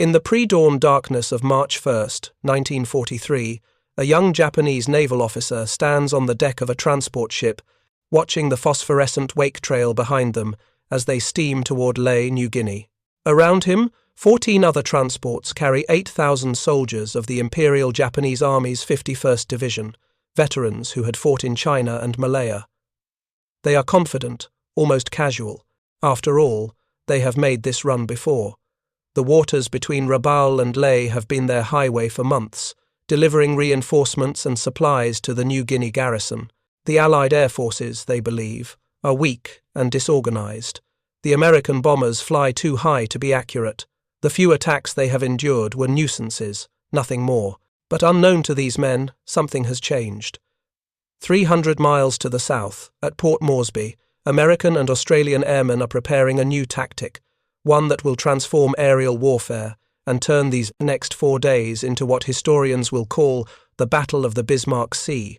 In the pre-dawn darkness of March 1st, 1943, a young Japanese naval officer stands on the deck of a transport ship, watching the phosphorescent wake trail behind them as they steam toward Lae, New Guinea. Around him, 14 other transports carry 8,000 soldiers of the Imperial Japanese Army's 51st Division, veterans who had fought in China and Malaya. They are confident, almost casual. After all, they have made this run before. The waters between Rabaul and Lae have been their highway for months, delivering reinforcements and supplies to the New Guinea garrison. The Allied air forces, they believe, are weak and disorganized. The American bombers fly too high to be accurate. The few attacks they have endured were nuisances, nothing more. But unknown to these men, something has changed. 300 miles to the south, at Port Moresby, American and Australian airmen are preparing a new tactic, one that will transform aerial warfare and turn these next 4 days into what historians will call the Battle of the Bismarck Sea,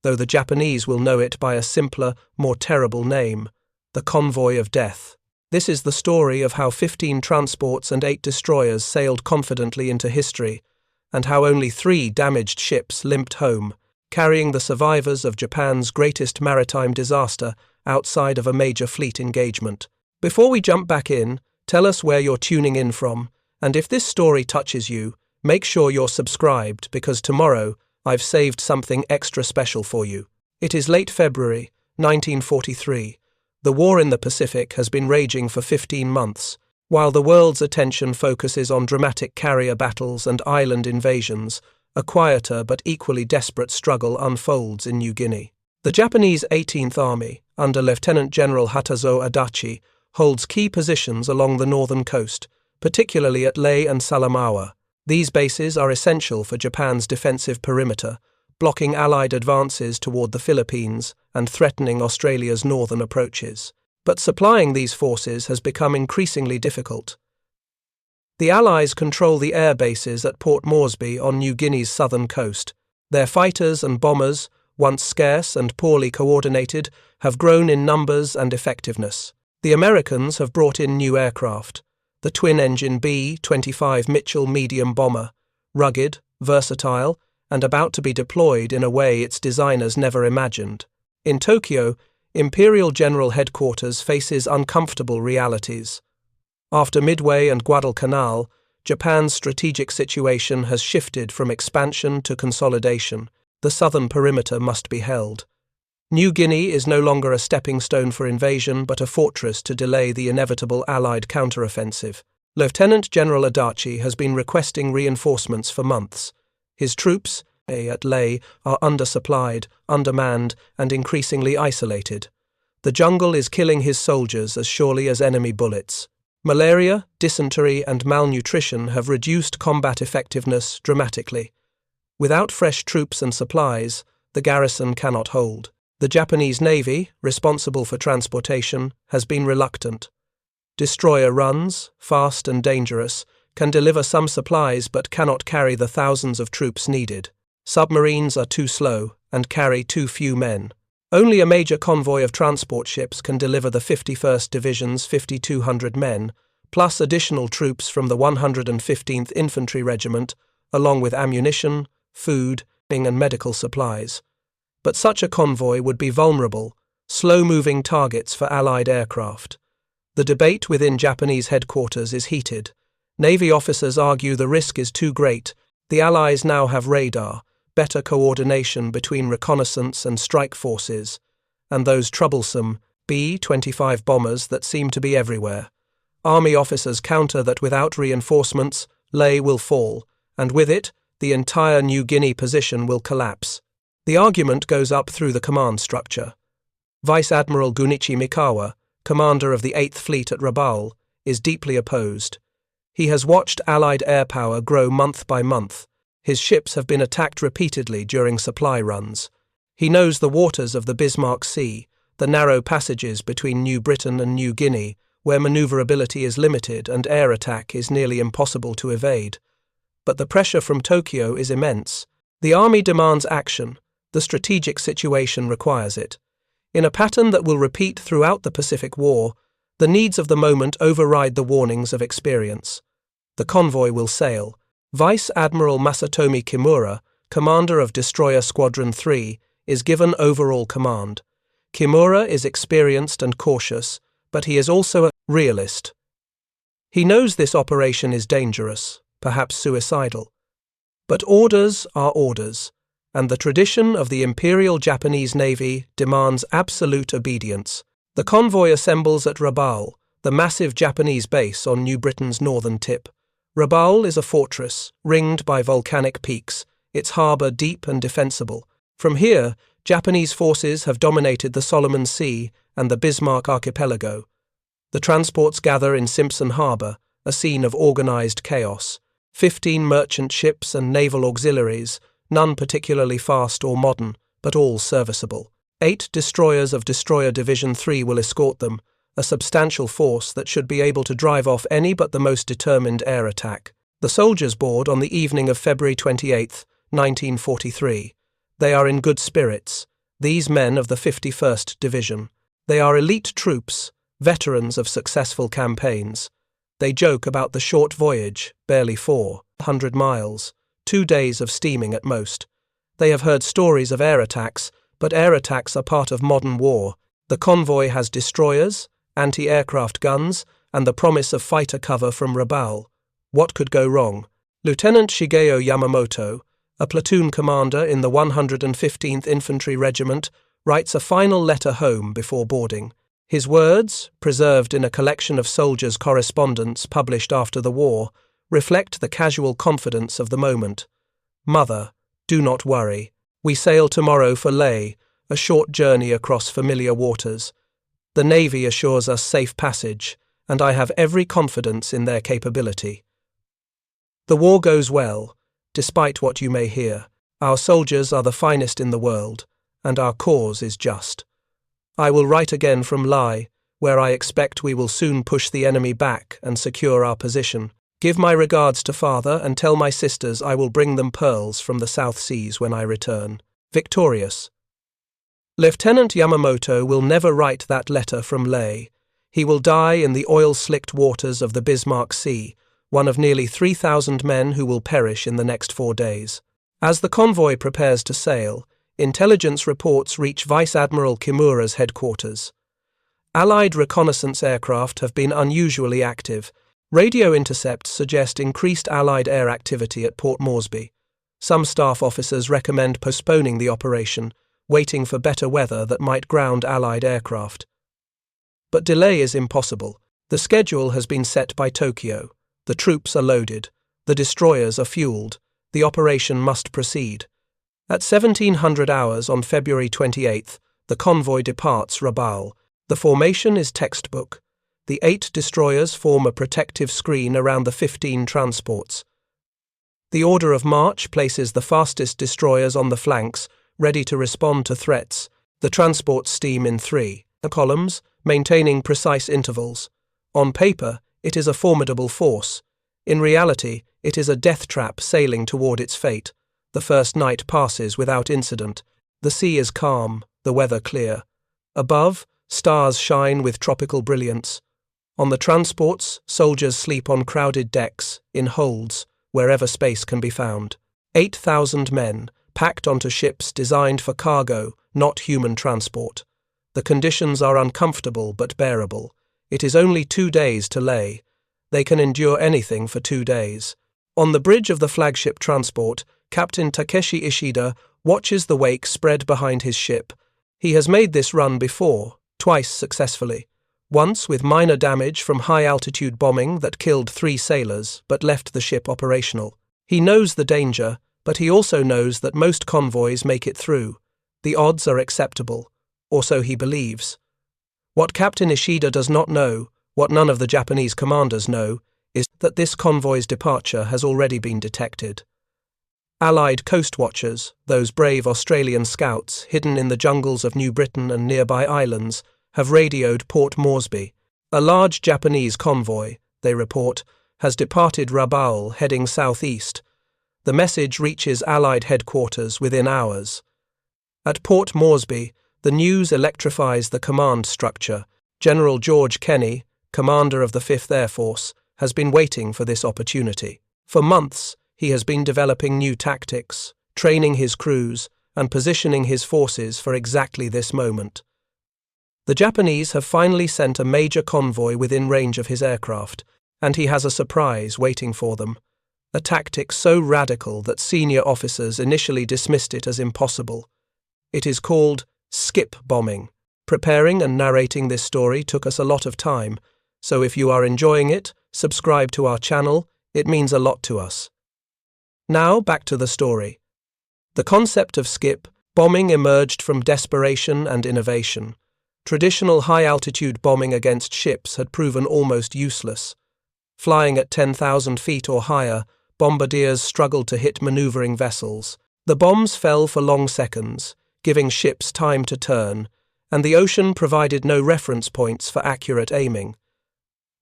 though the Japanese will know it by a simpler, more terrible name, the Convoy of Death. This is the story of how 15 transports and 8 destroyers sailed confidently into history, and how only 3 damaged ships limped home, carrying the survivors of Japan's greatest maritime disaster outside of a major fleet engagement. Before we jump back in, tell us where you're tuning in from, and if this story touches you, make sure you're subscribed because tomorrow I've saved something extra special for you. It is late February, 1943. The war in the Pacific has been raging for 15 months. While the world's attention focuses on dramatic carrier battles and island invasions, a quieter but equally desperate struggle unfolds in New Guinea. The Japanese 18th Army, under Lieutenant General Hatazo Adachi, holds key positions along the northern coast, particularly at Lae and Salamaua. These bases are essential for Japan's defensive perimeter, blocking Allied advances toward the Philippines and threatening Australia's northern approaches. But supplying these forces has become increasingly difficult. The Allies control the air bases at Port Moresby on New Guinea's southern coast. Their fighters and bombers, once scarce and poorly coordinated, have grown in numbers and effectiveness. The Americans have brought in new aircraft. The twin-engine B-25 Mitchell medium bomber, rugged, versatile, and about to be deployed in a way its designers never imagined. In Tokyo, Imperial General Headquarters faces uncomfortable realities. After Midway and Guadalcanal, Japan's strategic situation has shifted from expansion to consolidation. The southern perimeter must be held. New Guinea is no longer a stepping stone for invasion, but a fortress to delay the inevitable Allied counteroffensive. Lieutenant General Adachi has been requesting reinforcements for months. His troops, at Lae, are undersupplied, undermanned, and increasingly isolated. The jungle is killing his soldiers as surely as enemy bullets. Malaria, dysentery, and malnutrition have reduced combat effectiveness dramatically. Without fresh troops and supplies, the garrison cannot hold. The Japanese Navy, responsible for transportation, has been reluctant. Destroyer runs, fast and dangerous, can deliver some supplies but cannot carry the thousands of troops needed. Submarines are too slow and carry too few men. Only a major convoy of transport ships can deliver the 51st Division's 5,200 men, plus additional troops from the 115th Infantry Regiment, along with ammunition, food, and medical supplies. But such a convoy would be vulnerable, slow-moving targets for Allied aircraft. The debate within Japanese headquarters is heated. Navy officers argue the risk is too great. The Allies now have radar, better coordination between reconnaissance and strike forces, and those troublesome B-25 bombers that seem to be everywhere. Army officers counter that without reinforcements, Lae will fall, and with it, the entire New Guinea position will collapse. The argument goes up through the command structure. Vice Admiral Gunichi Mikawa, commander of the 8th Fleet at Rabaul, is deeply opposed. He has watched Allied air power grow month by month. His ships have been attacked repeatedly during supply runs. He knows the waters of the Bismarck Sea, the narrow passages between New Britain and New Guinea, where maneuverability is limited and air attack is nearly impossible to evade. But the pressure from Tokyo is immense. The army demands action. The strategic situation requires it. In a pattern that will repeat throughout the Pacific War, the needs of the moment override the warnings of experience. The convoy will sail. Vice Admiral Masatomi Kimura, commander of Destroyer Squadron 3, is given overall command. Kimura is experienced and cautious, but he is also a realist. He knows this operation is dangerous, perhaps suicidal. But orders are orders, and the tradition of the Imperial Japanese Navy demands absolute obedience. The convoy assembles at Rabaul, the massive Japanese base on New Britain's northern tip. Rabaul is a fortress, ringed by volcanic peaks, its harbour deep and defensible. From here, Japanese forces have dominated the Solomon Sea and the Bismarck archipelago. The transports gather in Simpson Harbour, a scene of organised chaos. 15 merchant ships and naval auxiliaries, none particularly fast or modern, but all serviceable. 8 destroyers of Destroyer Division 3 will escort them, a substantial force that should be able to drive off any but the most determined air attack. The soldiers board on the evening of February 28, 1943. They are in good spirits, these men of the 51st Division. They are elite troops, veterans of successful campaigns. They joke about the short voyage, barely 400 miles, 2 days of steaming at most. They have heard stories of air attacks, but air attacks are part of modern war. The convoy has destroyers, anti-aircraft guns, and the promise of fighter cover from Rabaul. What could go wrong? Lieutenant Shigeo Yamamoto, a platoon commander in the 115th Infantry Regiment, writes a final letter home before boarding. His words, preserved in a collection of soldiers' correspondence published after the war, reflect the casual confidence of the moment. Mother, do not worry. We sail tomorrow for Lae, a short journey across familiar waters. The Navy assures us safe passage, and I have every confidence in their capability. The war goes well, despite what you may hear. Our soldiers are the finest in the world, and our cause is just. I will write again from Lae, where I expect we will soon push the enemy back and secure our position. Give my regards to father and tell my sisters I will bring them pearls from the South Seas when I return. Victorious. Lieutenant Yamamoto will never write that letter from Lae. He will die in the oil-slicked waters of the Bismarck Sea, one of nearly 3,000 men who will perish in the next 4 days. As the convoy prepares to sail, intelligence reports reach Vice Admiral Kimura's headquarters. Allied reconnaissance aircraft have been unusually active. Radio intercepts suggest increased Allied air activity at Port Moresby. Some staff officers recommend postponing the operation, waiting for better weather that might ground Allied aircraft. But delay is impossible. The schedule has been set by Tokyo. The troops are loaded. The destroyers are fueled. The operation must proceed. At 1700 hours on February 28th, the convoy departs Rabaul. The formation is textbook. The 8 destroyers form a protective screen around the 15 transports. The order of march places the fastest destroyers on the flanks, ready to respond to threats. The transports steam in 3 columns, maintaining precise intervals. On paper, it is a formidable force. In reality, it is a death trap sailing toward its fate. The first night passes without incident. The sea is calm, the weather clear. Above, stars shine with tropical brilliance. On the transports, soldiers sleep on crowded decks, in holds, wherever space can be found. 8,000 men, packed onto ships designed for cargo, not human transport. The conditions are uncomfortable but bearable. It is only 2 days to Lae. They can endure anything for 2 days. On the bridge of the flagship transport, Captain Takeshi Ishida watches the wake spread behind his ship. He has made this run before, twice successfully. Once with minor damage from high-altitude bombing that killed 3 sailors but left the ship operational. He knows the danger, but he also knows that most convoys make it through. The odds are acceptable, or so he believes. What Captain Ishida does not know, what none of the Japanese commanders know, is that this convoy's departure has already been detected. Allied coast watchers, those brave Australian scouts hidden in the jungles of New Britain and nearby islands, have radioed Port Moresby. A large Japanese convoy, they report, has departed Rabaul heading southeast. The message reaches Allied headquarters within hours. At Port Moresby, the news electrifies the command structure. General George Kenny, commander of the 5th Air Force, has been waiting for this opportunity. For months, he has been developing new tactics, training his crews, and positioning his forces for exactly this moment. The Japanese have finally sent a major convoy within range of his aircraft, and he has a surprise waiting for them. A tactic so radical that senior officers initially dismissed it as impossible. It is called skip bombing. Preparing and narrating this story took us a lot of time, so if you are enjoying it, subscribe to our channel, it means a lot to us. Now back to the story. The concept of skip bombing emerged from desperation and innovation. Traditional high-altitude bombing against ships had proven almost useless. Flying at 10,000 feet or higher, bombardiers struggled to hit maneuvering vessels. The bombs fell for long seconds, giving ships time to turn, and the ocean provided no reference points for accurate aiming.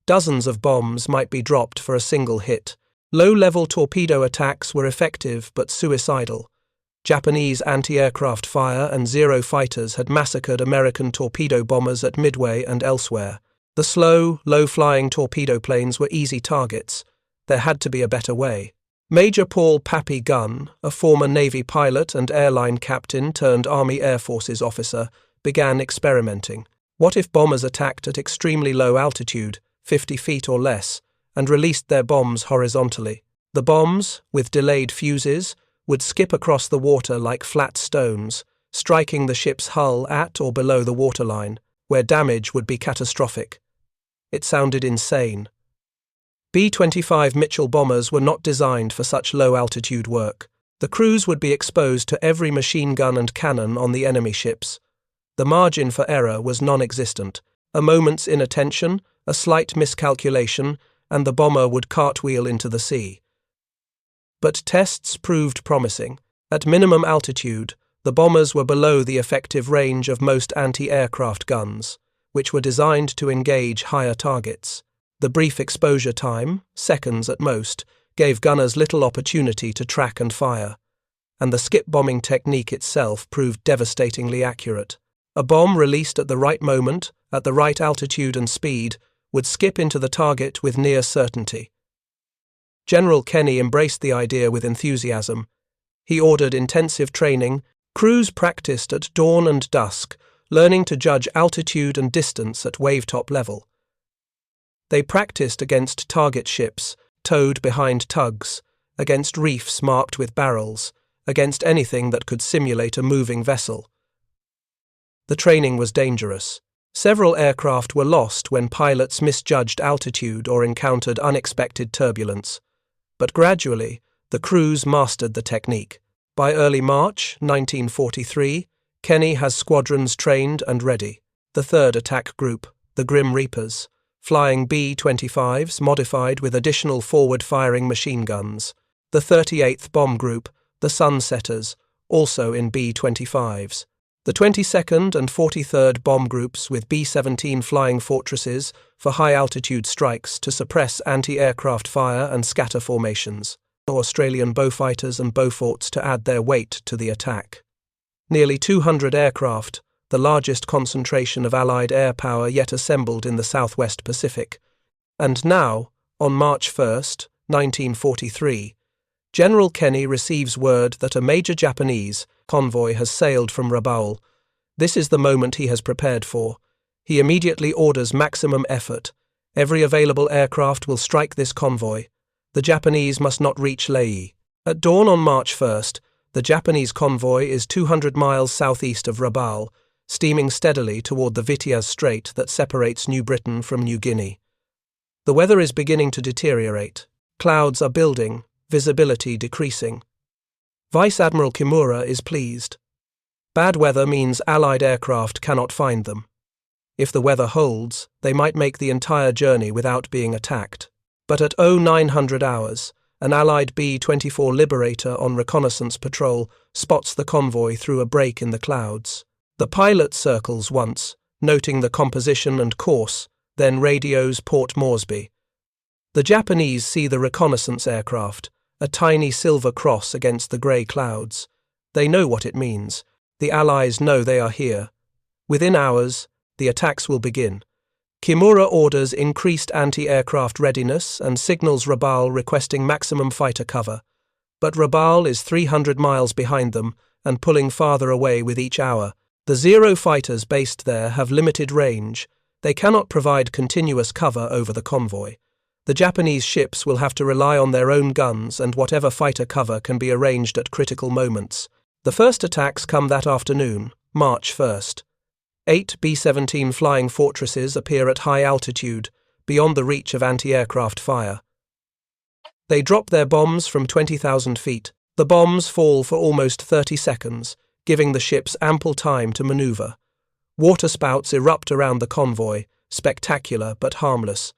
Dozens of bombs might be dropped for a single hit. Low-level torpedo attacks were effective but suicidal. Japanese anti-aircraft fire and Zero fighters had massacred American torpedo bombers at Midway and elsewhere. The slow, low-flying torpedo planes were easy targets. There had to be a better way. Major Paul Pappy Gunn, a former Navy pilot and airline captain turned Army Air Forces officer, began experimenting. What if bombers attacked at extremely low altitude, 50 feet or less, and released their bombs horizontally? The bombs, with delayed fuses, would skip across the water like flat stones, striking the ship's hull at or below the waterline, where damage would be catastrophic. It sounded insane. B-25 Mitchell bombers were not designed for such low-altitude work. The crews would be exposed to every machine gun and cannon on the enemy ships. The margin for error was non-existent. A moment's inattention, a slight miscalculation, and the bomber would cartwheel into the sea. But tests proved promising. At minimum altitude, the bombers were below the effective range of most anti-aircraft guns, which were designed to engage higher targets. The brief exposure time, seconds at most, gave gunners little opportunity to track and fire, and the skip bombing technique itself proved devastatingly accurate. A bomb released at the right moment, at the right altitude and speed, would skip into the target with near certainty. General Kenny embraced the idea with enthusiasm. He ordered intensive training. Crews practiced at dawn and dusk, learning to judge altitude and distance at wavetop level. They practiced against target ships, towed behind tugs, against reefs marked with barrels, against anything that could simulate a moving vessel. The training was dangerous. Several aircraft were lost when pilots misjudged altitude or encountered unexpected turbulence. But gradually, the crews mastered the technique. By early March 1943, Kenny has squadrons trained and ready. The 3rd Attack Group, the Grim Reapers, flying B-25s modified with additional forward-firing machine guns. The 38th Bomb Group, the Sunsetters, also in B-25s. The 22nd and 43rd Bomb Groups with B-17 flying fortresses for high-altitude strikes to suppress anti-aircraft fire and scatter formations. Australian Beaufighters and Beauforts to add their weight to the attack. Nearly 200 aircraft, the largest concentration of Allied air power yet assembled in the Southwest Pacific. And now, on March 1, 1943, General Kenny receives word that a major Japanese convoy has sailed from Rabaul. This is the moment he has prepared for. He immediately orders maximum effort. Every available aircraft will strike this convoy. The Japanese must not reach Lae. At dawn on March 1st, the Japanese convoy is 200 miles southeast of Rabaul, steaming steadily toward the Vitiaz Strait that separates New Britain from New Guinea. The weather is beginning to deteriorate. Clouds are building, visibility decreasing. Vice Admiral Kimura is pleased. Bad weather means Allied aircraft cannot find them. If the weather holds, they might make the entire journey without being attacked. But at 0900 hours, an Allied B-24 Liberator on reconnaissance patrol spots the convoy through a break in the clouds. The pilot circles once, noting the composition and course, then radios Port Moresby. The Japanese see the reconnaissance aircraft, a tiny silver cross against the grey clouds. They know what it means. The Allies know they are here. Within hours, the attacks will begin. Kimura orders increased anti-aircraft readiness and signals Rabaul requesting maximum fighter cover, but Rabaul is 300 miles behind them and pulling farther away with each hour. The Zero fighters based there have limited range. They cannot provide continuous cover over the convoy. The Japanese ships will have to rely on their own guns and whatever fighter cover can be arranged at critical moments. The first attacks come that afternoon, March 1st. 8 B-17 flying fortresses appear at high altitude, beyond the reach of anti-aircraft fire. They drop their bombs from 20,000 feet. The bombs fall for almost 30 seconds, giving the ships ample time to maneuver. Waterspouts erupt around the convoy, spectacular but harmless.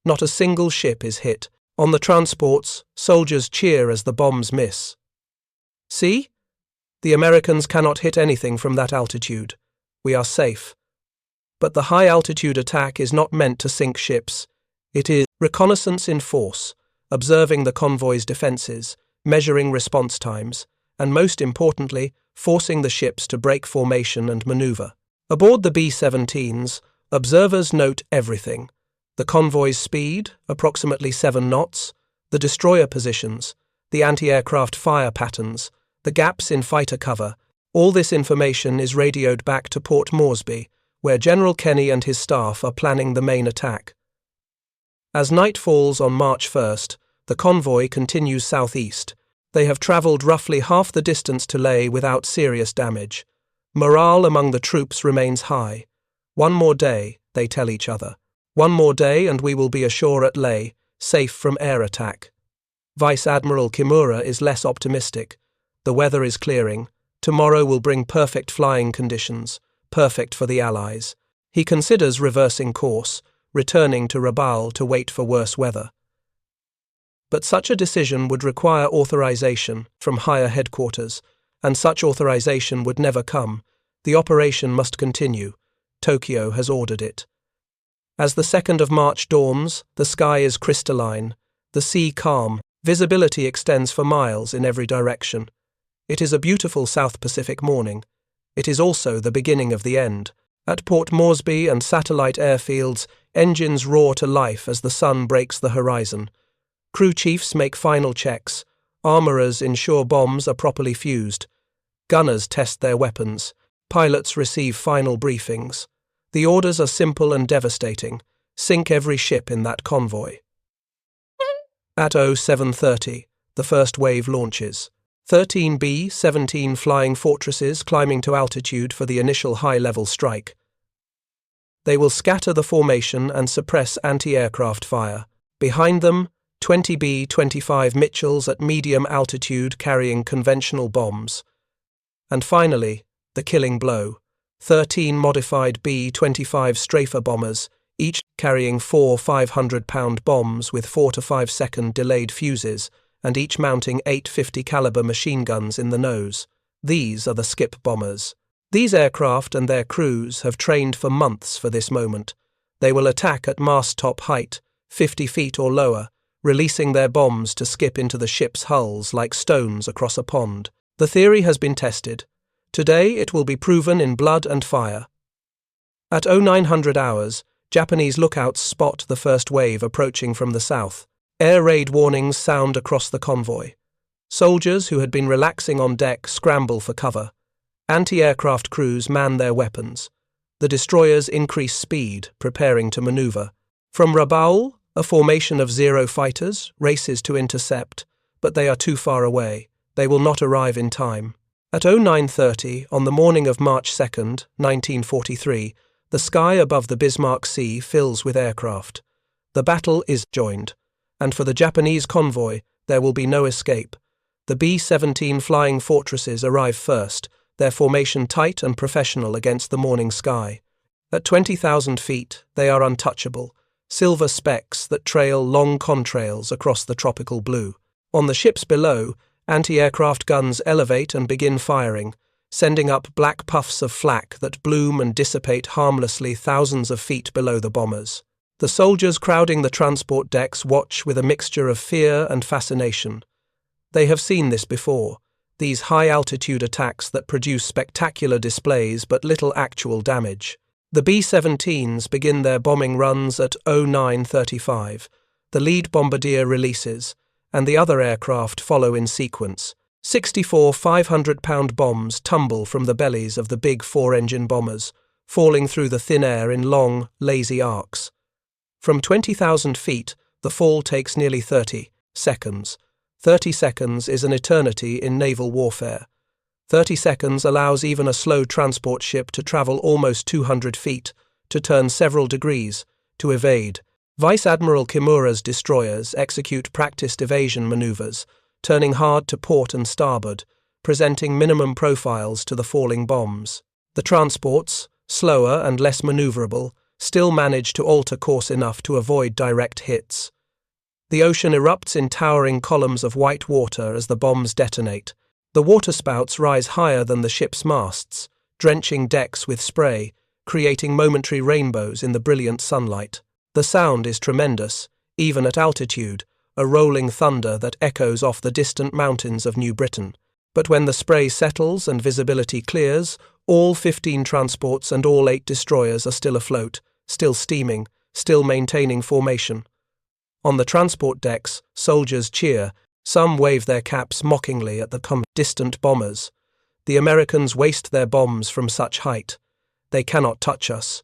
Not a single ship is hit. On the transports, soldiers cheer as the bombs miss. See? The Americans cannot hit anything from that altitude. We are safe. But the high-altitude attack is not meant to sink ships. It is reconnaissance in force, observing the convoy's defences, measuring response times, and most importantly, forcing the ships to break formation and manoeuvre. Aboard the B-17s, observers note everything. The convoy's speed, approximately 7 knots, the destroyer positions, the anti-aircraft fire patterns, the gaps in fighter cover. All this information is radioed back to Port Moresby, where General Kenny and his staff are planning the main attack. As night falls on March 1st, the convoy continues southeast. They have travelled roughly half the distance to Lae without serious damage. Morale among the troops remains high. One more day, they tell each other. One more day and we will be ashore at Lae, safe from air attack. Vice Admiral Kimura is less optimistic. The weather is clearing. Tomorrow will bring perfect flying conditions, perfect for the Allies. He considers reversing course, returning to Rabaul to wait for worse weather. But such a decision would require authorization from higher headquarters, and such authorization would never come. The operation must continue. Tokyo has ordered it. As the 2nd of March dawns, the sky is crystalline, the sea calm, visibility extends for miles in every direction. It is a beautiful South Pacific morning. It is also the beginning of the end. At Port Moresby and satellite airfields, engines roar to life as the sun breaks the horizon. Crew chiefs make final checks. Armourers ensure bombs are properly fused. Gunners test their weapons. Pilots receive final briefings. The orders are simple and devastating. Sink every ship in that convoy. At 07:30, the first wave launches. 13 B-17 flying fortresses climbing to altitude for the initial high-level strike. They will scatter the formation and suppress anti-aircraft fire. Behind them, 20 B-25 Mitchells at medium altitude carrying conventional bombs. And finally, the killing blow. 13 modified B-25 Strafer bombers, each carrying 4 500-pound bombs with 4 to 5 second delayed fuses, and each mounting 8 50 caliber machine guns in the nose. These are the skip bombers. These aircraft and their crews have trained for months for this moment. They will attack at mast-top height, 50 feet or lower, releasing their bombs to skip into the ship's hulls like stones across a pond. The theory has been tested. Today it will be proven in blood and fire. At 0900 hours, Japanese lookouts spot the first wave approaching from the south. Air raid warnings sound across the convoy. Soldiers who had been relaxing on deck scramble for cover. Anti-aircraft crews man their weapons. The destroyers increase speed, preparing to maneuver. From Rabaul, a formation of Zero fighters races to intercept, but they are too far away. They will not arrive in time. At 09:30, on the morning of March 2nd, 1943, the sky above the Bismarck Sea fills with aircraft. The battle is joined, and for the Japanese convoy, there will be no escape. The B-17 flying fortresses arrive first, their formation tight and professional against the morning sky. At 20,000 feet, they are untouchable, silver specks that trail long contrails across the tropical blue. On the ships below, anti-aircraft guns elevate and begin firing, sending up black puffs of flak that bloom and dissipate harmlessly thousands of feet below the bombers. The soldiers crowding the transport decks watch with a mixture of fear and fascination. They have seen this before, these high-altitude attacks that produce spectacular displays but little actual damage. The B-17s begin their bombing runs at 09:35. The lead bombardier releases, and the other aircraft follow in sequence. 64 500-pound bombs tumble from the bellies of the big four-engine bombers, falling through the thin air in long, lazy arcs. From 20,000 feet, the fall takes nearly 30 seconds. 30 seconds is an eternity in naval warfare. 30 seconds allows even a slow transport ship to travel almost 200 feet, to turn several degrees, to evade. Vice Admiral Kimura's destroyers execute practiced evasion maneuvers, turning hard to port and starboard, presenting minimum profiles to the falling bombs. The transports, slower and less maneuverable, still manage to alter course enough to avoid direct hits. The ocean erupts in towering columns of white water as the bombs detonate. The waterspouts rise higher than the ship's masts, drenching decks with spray, creating momentary rainbows in the brilliant sunlight. The sound is tremendous, even at altitude, a rolling thunder that echoes off the distant mountains of New Britain. But when the spray settles and visibility clears, all 15 transports and all 8 destroyers are still afloat, still steaming, still maintaining formation. On the transport decks, soldiers cheer. Some wave their caps mockingly at the distant bombers. The Americans waste their bombs from such height. They cannot touch us.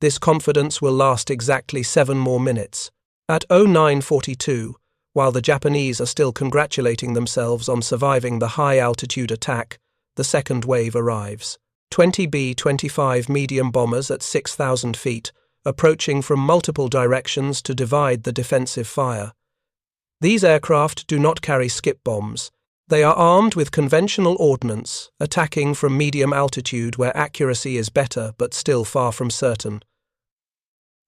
This confidence will last exactly 7 more minutes. At 09:42, while the Japanese are still congratulating themselves on surviving the high-altitude attack, the second wave arrives. 20 B-25 medium bombers at 6,000 feet, approaching from multiple directions to divide the defensive fire. These aircraft do not carry skip bombs. They are armed with conventional ordnance, attacking from medium altitude where accuracy is better but still far from certain.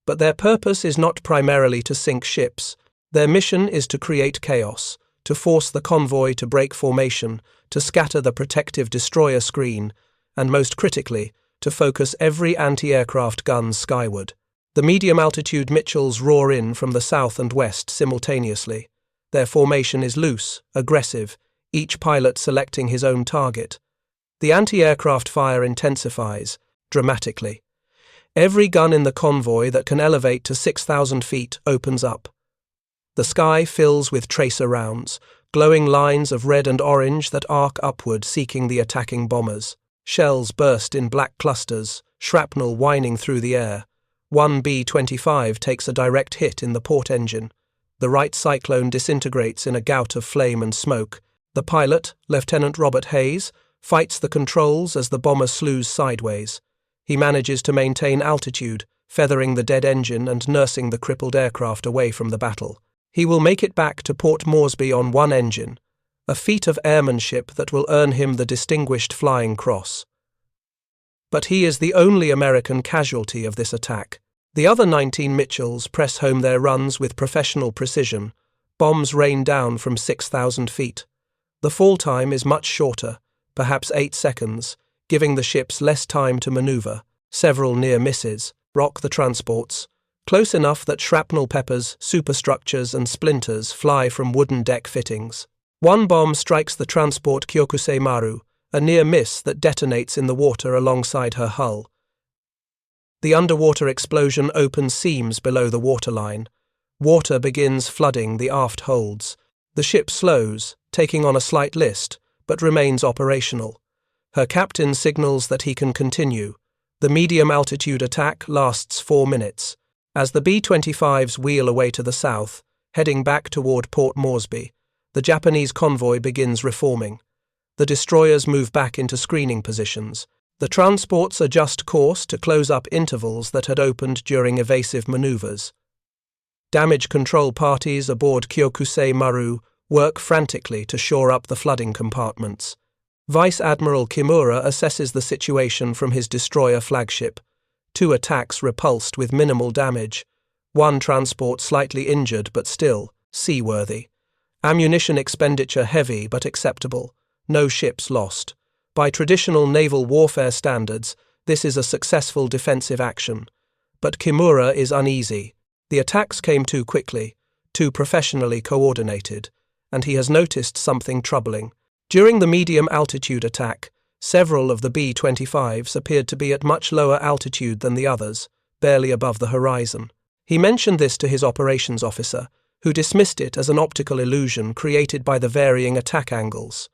But their purpose is not primarily to sink ships. Their mission is to create chaos, to force the convoy to break formation, to scatter the protective destroyer screen, and most critically, to focus every anti-aircraft gun skyward. The medium-altitude Mitchells roar in from the south and west simultaneously. Their formation is loose, aggressive, each pilot selecting his own target. The anti-aircraft fire intensifies, dramatically. Every gun in the convoy that can elevate to 6,000 feet opens up. The sky fills with tracer rounds, glowing lines of red and orange that arc upward seeking the attacking bombers. Shells burst in black clusters, shrapnel whining through the air. One B-25 takes a direct hit in the port engine. The right cyclone disintegrates in a gout of flame and smoke. The pilot, Lieutenant Robert Hayes, fights the controls as the bomber slews sideways. He manages to maintain altitude, feathering the dead engine and nursing the crippled aircraft away from the battle. He will make it back to Port Moresby on one engine, a feat of airmanship that will earn him the Distinguished Flying Cross. But he is the only American casualty of this attack. The other 19 Mitchells press home their runs with professional precision. Bombs rain down from 6,000 feet. The fall time is much shorter, perhaps 8 seconds, giving the ships less time to maneuver. Several near misses rock the transports, close enough that shrapnel peppers, superstructures and splinters fly from wooden deck fittings. One bomb strikes the transport Kyokusei Maru, a near miss that detonates in the water alongside her hull. The underwater explosion opens seams below the waterline. Water begins flooding the aft holds. The ship slows, taking on a slight list, but remains operational. Her captain signals that he can continue. The medium-altitude attack lasts 4 minutes. As the B-25s wheel away to the south, heading back toward Port Moresby, the Japanese convoy begins reforming. The destroyers move back into screening positions. The transports adjust course to close up intervals that had opened during evasive maneuvers. Damage control parties aboard Kyokusei Maru work frantically to shore up the flooding compartments. Vice Admiral Kimura assesses the situation from his destroyer flagship. 2 attacks repulsed with minimal damage. 1 transport slightly injured but still seaworthy. Ammunition expenditure heavy but acceptable. No ships lost. By traditional naval warfare standards, this is a successful defensive action. But Kimura is uneasy. The attacks came too quickly, too professionally coordinated, and he has noticed something troubling. During the medium-altitude attack, Several of the B-25s appeared to be at much lower altitude than the others, barely above the horizon. He mentioned this to his operations officer, who dismissed it as an optical illusion created by the varying attack angles.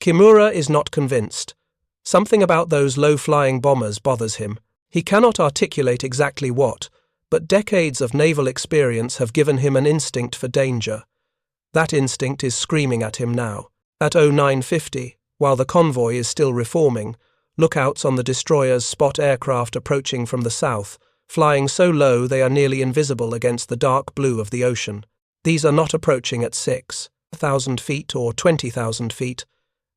Kimura is not convinced. Something about those low-flying bombers bothers him. He cannot articulate exactly what, but decades of naval experience have given him an instinct for danger. That instinct is screaming at him now. At 0950, while the convoy is still reforming, lookouts on the destroyers spot aircraft approaching from the south, flying so low they are nearly invisible against the dark blue of the ocean. These are not approaching at 6,000 feet or 20,000 feet.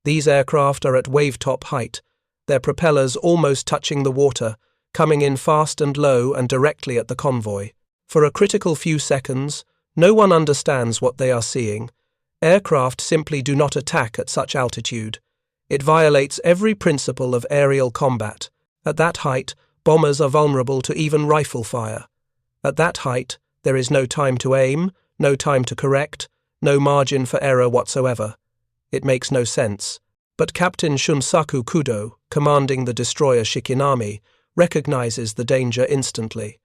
These aircraft are at wave-top height, their propellers almost touching the water, coming in fast and low and directly at the convoy. For a critical few seconds, no one understands what they are seeing. Aircraft simply do not attack at such altitude. It violates every principle of aerial combat. At that height, bombers are vulnerable to even rifle fire. At that height, there is no time to aim, no time to correct, no margin for error whatsoever. It makes no sense. But Captain Shunsaku Kudo, commanding the destroyer Shikinami, recognizes the danger instantly.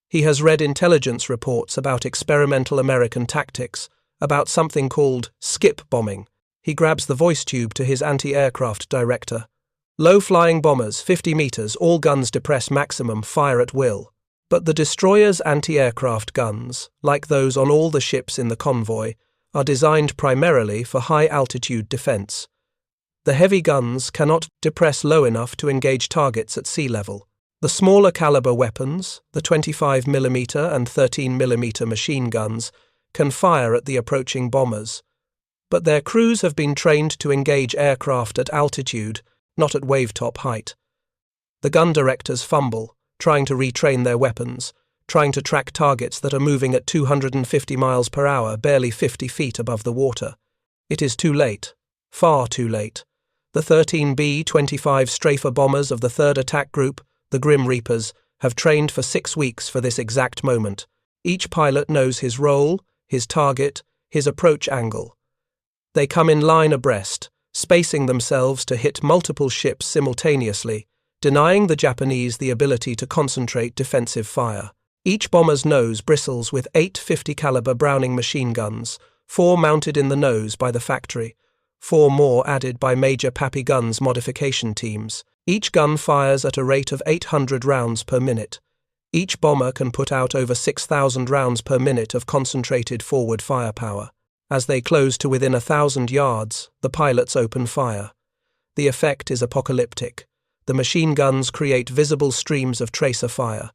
He has read intelligence reports about experimental American tactics, about something called skip bombing. He grabs the voice tube to his anti-aircraft director. Low-flying bombers, 50 meters, all guns depress maximum, fire at will. But the destroyer's anti-aircraft guns, like those on all the ships in the convoy, are designed primarily for high-altitude defense. The heavy guns cannot depress low enough to engage targets at sea level. The smaller caliber weapons, the 25mm and 13mm machine guns, can fire at the approaching bombers. But their crews have been trained to engage aircraft at altitude, not at wave-top height. The gun directors fumble, trying to retrain their weapons, trying to track targets that are moving at 250 miles per hour, barely 50 feet above the water. It is too late, far too late. The 13 B-25 Strafer bombers of the 3rd Attack Group, the Grim Reapers, have trained for 6 weeks for this exact moment. Each pilot knows his role, his target, his approach angle. They come in line abreast, spacing themselves to hit multiple ships simultaneously, denying the Japanese the ability to concentrate defensive fire. Each bomber's nose bristles with 8 50 caliber Browning machine guns, 4 mounted in the nose by the factory, 4 more added by Major Pappy Guns modification teams. Each gun fires at a rate of 800 rounds per minute. Each bomber can put out over 6,000 rounds per minute of concentrated forward firepower. As they close to within 1,000 yards, the pilots open fire. The effect is apocalyptic. The machine guns create visible streams of tracer fire.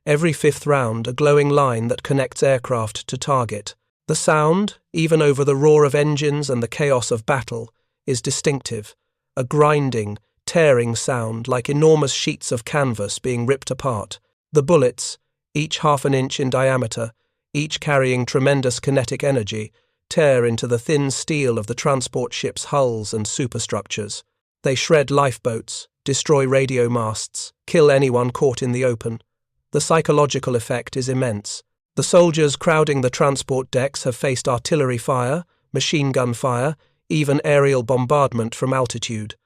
Every 5th round, a glowing line that connects aircraft to target. The sound, even over the roar of engines and the chaos of battle, is distinctive. A grinding, tearing sound like enormous sheets of canvas being ripped apart. The bullets, each half an inch in diameter, each carrying tremendous kinetic energy, tear into the thin steel of the transport ships' hulls and superstructures. They shred lifeboats, destroy radio masts, kill anyone caught in the open. The psychological effect is immense. The soldiers crowding the transport decks have faced artillery fire, machine gun fire, even aerial bombardment from altitude.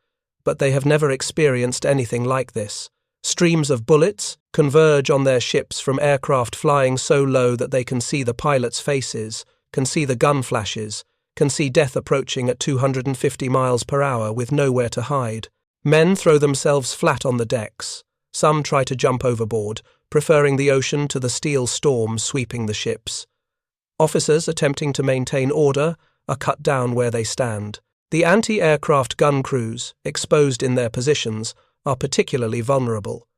But they have never experienced anything like this. Streams of bullets converge on their ships from aircraft flying so low that they can see the pilots' faces, can see the gun flashes, can see death approaching at 250 miles per hour with nowhere to hide. Men throw themselves flat on the decks. Some try to jump overboard, preferring the ocean to the steel storm sweeping the ships. Officers attempting to maintain order are cut down where they stand. The anti-aircraft gun crews, exposed in their positions, are particularly vulnerable.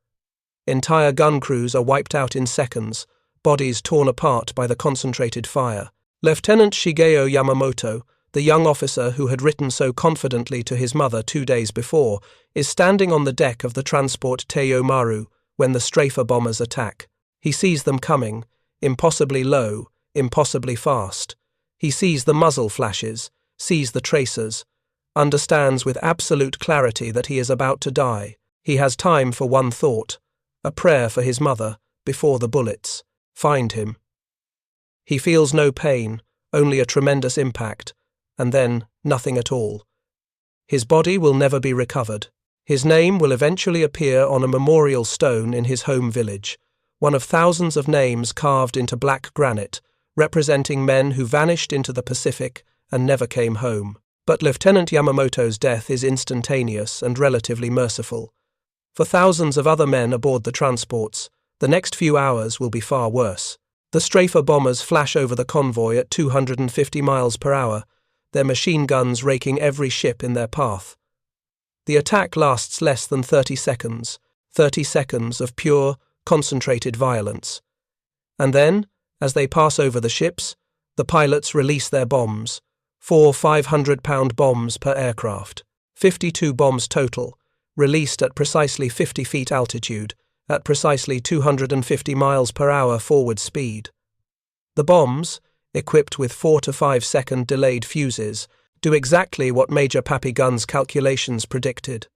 Entire gun crews are wiped out in seconds, bodies torn apart by the concentrated fire. Lieutenant Shigeo Yamamoto, the young officer who had written so confidently to his mother 2 days before, is standing on the deck of the transport Teiyo Maru when the Strafer bombers attack. He sees them coming, impossibly low, impossibly fast. He sees the muzzle flashes, sees the tracers, understands with absolute clarity that he is about to die. He has time for one thought, a prayer for his mother, before the bullets. Find him. He feels no pain, only a tremendous impact, and then nothing at all. His body will never be recovered. His name will eventually appear on a memorial stone in his home village, one of thousands of names carved into black granite, representing men who vanished into the Pacific and never came home. But Lieutenant Yamamoto's death is instantaneous and relatively merciful. For thousands of other men aboard the transports, the next few hours will be far worse. The strafer bombers flash over the convoy at 250 miles per hour, their machine guns raking every ship in their path. The attack lasts less than 30 seconds of pure, concentrated violence. And then, as they pass over the ships, the pilots release their bombs, 4 500-pound bombs per aircraft, 52 bombs total, released at precisely 50 feet altitude, at precisely 250 miles per hour forward speed. The bombs, equipped with 4 to 5 second delayed fuses, do exactly what Major Papigun's calculations predicted.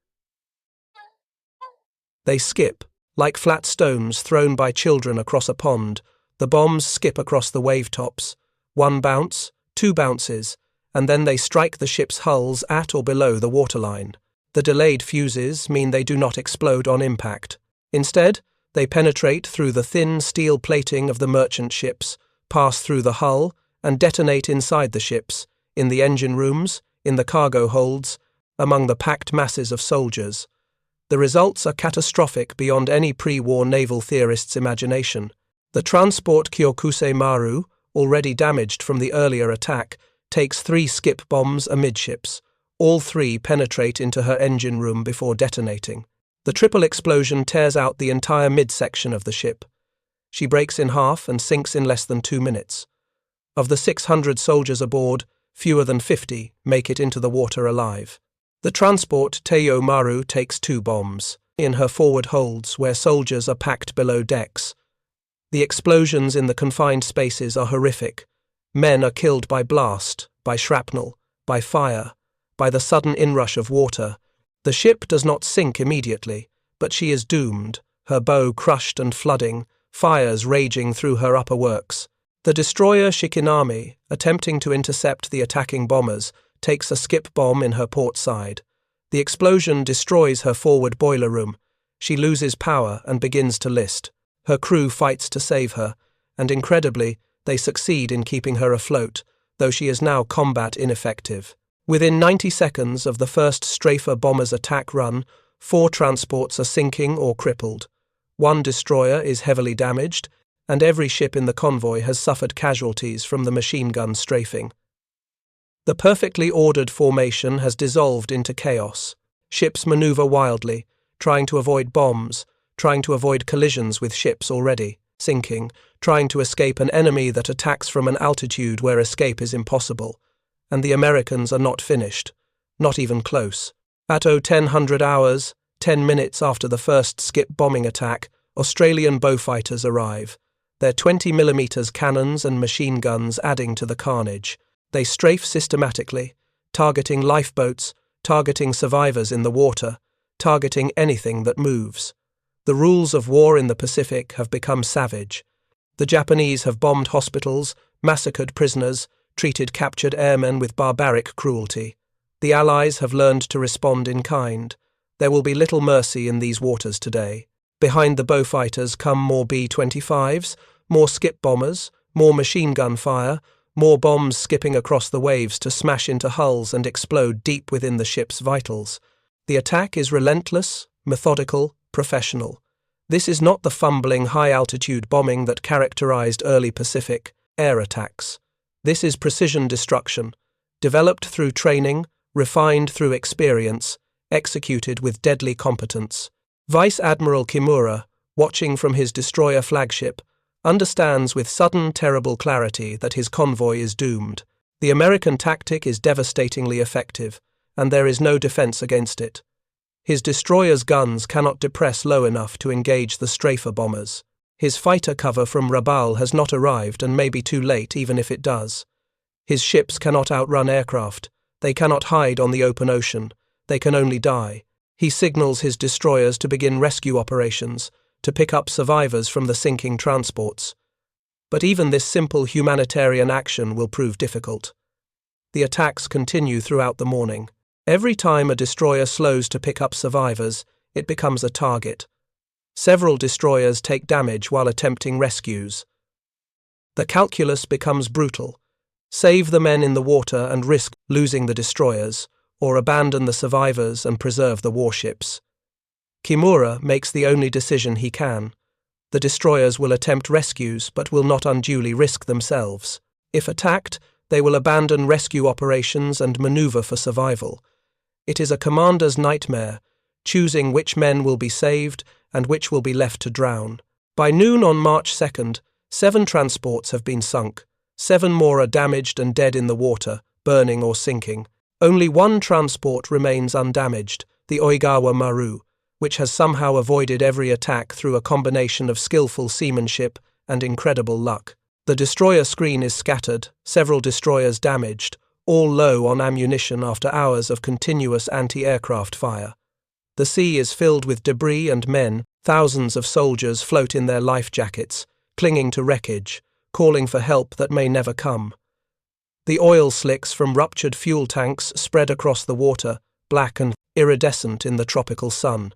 They skip, like flat stones thrown by children across a pond. The bombs skip across the wave tops, 1 bounce, 2 bounces, and then they strike the ship's hulls at or below the waterline. The delayed fuses mean they do not explode on impact. Instead, they penetrate through the thin steel plating of the merchant ships, pass through the hull, and detonate inside the ships, in the engine rooms, in the cargo holds, among the packed masses of soldiers. The results are catastrophic beyond any pre-war naval theorist's imagination. The transport Kyokusei Maru, already damaged from the earlier attack, takes 3 skip bombs amidships. All 3 penetrate into her engine room before detonating. The triple explosion tears out the entire midsection of the ship. She breaks in half and sinks in less than 2 minutes. Of the 600 soldiers aboard, fewer than 50 make it into the water alive. The transport Teiyo Maru takes 2 bombs in her forward holds where soldiers are packed below decks. The explosions in the confined spaces are horrific. Men are killed by blast, by shrapnel, by fire, by the sudden inrush of water. The ship does not sink immediately, but she is doomed, her bow crushed and flooding, fires raging through her upper works. The destroyer Shikinami, attempting to intercept the attacking bombers, takes a skip bomb in her port side. The explosion destroys her forward boiler room. She loses power and begins to list. Her crew fights to save her, and incredibly, they succeed in keeping her afloat, though she is now combat ineffective. Within 90 seconds of the first strafer bomber's attack run, 4 transports are sinking or crippled. 1 destroyer is heavily damaged, and every ship in the convoy has suffered casualties from the machine gun strafing. The perfectly ordered formation has dissolved into chaos. Ships maneuver wildly, trying to avoid bombs, trying to avoid collisions with ships already sinking, trying to escape an enemy that attacks from an altitude where escape is impossible. And the Americans are not finished, not even close. At 1000 hours, 10 minutes after the first skip bombing attack, Australian Beaufighters arrive, their 20mm cannons and machine guns adding to the carnage. They strafe systematically, targeting lifeboats, targeting survivors in the water, targeting anything that moves. The rules of war in the Pacific have become savage. The Japanese have bombed hospitals, massacred prisoners, treated captured airmen with barbaric cruelty. The Allies have learned to respond in kind. There will be little mercy in these waters today. Behind the Beaufighters come more B-25s, more skip bombers, more machine gun fire, more bombs skipping across the waves to smash into hulls and explode deep within the ship's vitals. The attack is relentless, methodical, professional. This is not the fumbling high-altitude bombing that characterized early Pacific air attacks. This is precision destruction, developed through training, refined through experience, executed with deadly competence. Vice Admiral Kimura, watching from his destroyer flagship, understands with sudden terrible clarity that his convoy is doomed. The American tactic is devastatingly effective, and there is no defense against it. His destroyer's guns cannot depress low enough to engage the strafer bombers. His fighter cover from Rabaul has not arrived and may be too late even if it does. His ships cannot outrun aircraft. They cannot hide on the open ocean. They can only die. He signals his destroyers to begin rescue operations, to pick up survivors from the sinking transports. But even this simple humanitarian action will prove difficult. The attacks continue throughout the morning. Every time a destroyer slows to pick up survivors, it becomes a target. Several destroyers take damage while attempting rescues. The calculus becomes brutal. Save the men in the water and risk losing the destroyers, or abandon the survivors and preserve the warships. Kimura makes the only decision he can. The destroyers will attempt rescues but will not unduly risk themselves. If attacked, they will abandon rescue operations and maneuver for survival. It is a commander's nightmare, choosing which men will be saved and which will be left to drown. By noon on March 2nd, 7 transports have been sunk. 7 more are damaged and dead in the water, burning or sinking. Only 1 transport remains undamaged, the Oigawa Maru, which has somehow avoided every attack through a combination of skillful seamanship and incredible luck. The destroyer screen is scattered, several destroyers damaged, all low on ammunition after hours of continuous anti-aircraft fire. The sea is filled with debris and men. Thousands of soldiers float in their life jackets, clinging to wreckage, calling for help that may never come. The oil slicks from ruptured fuel tanks spread across the water, black and iridescent in the tropical sun.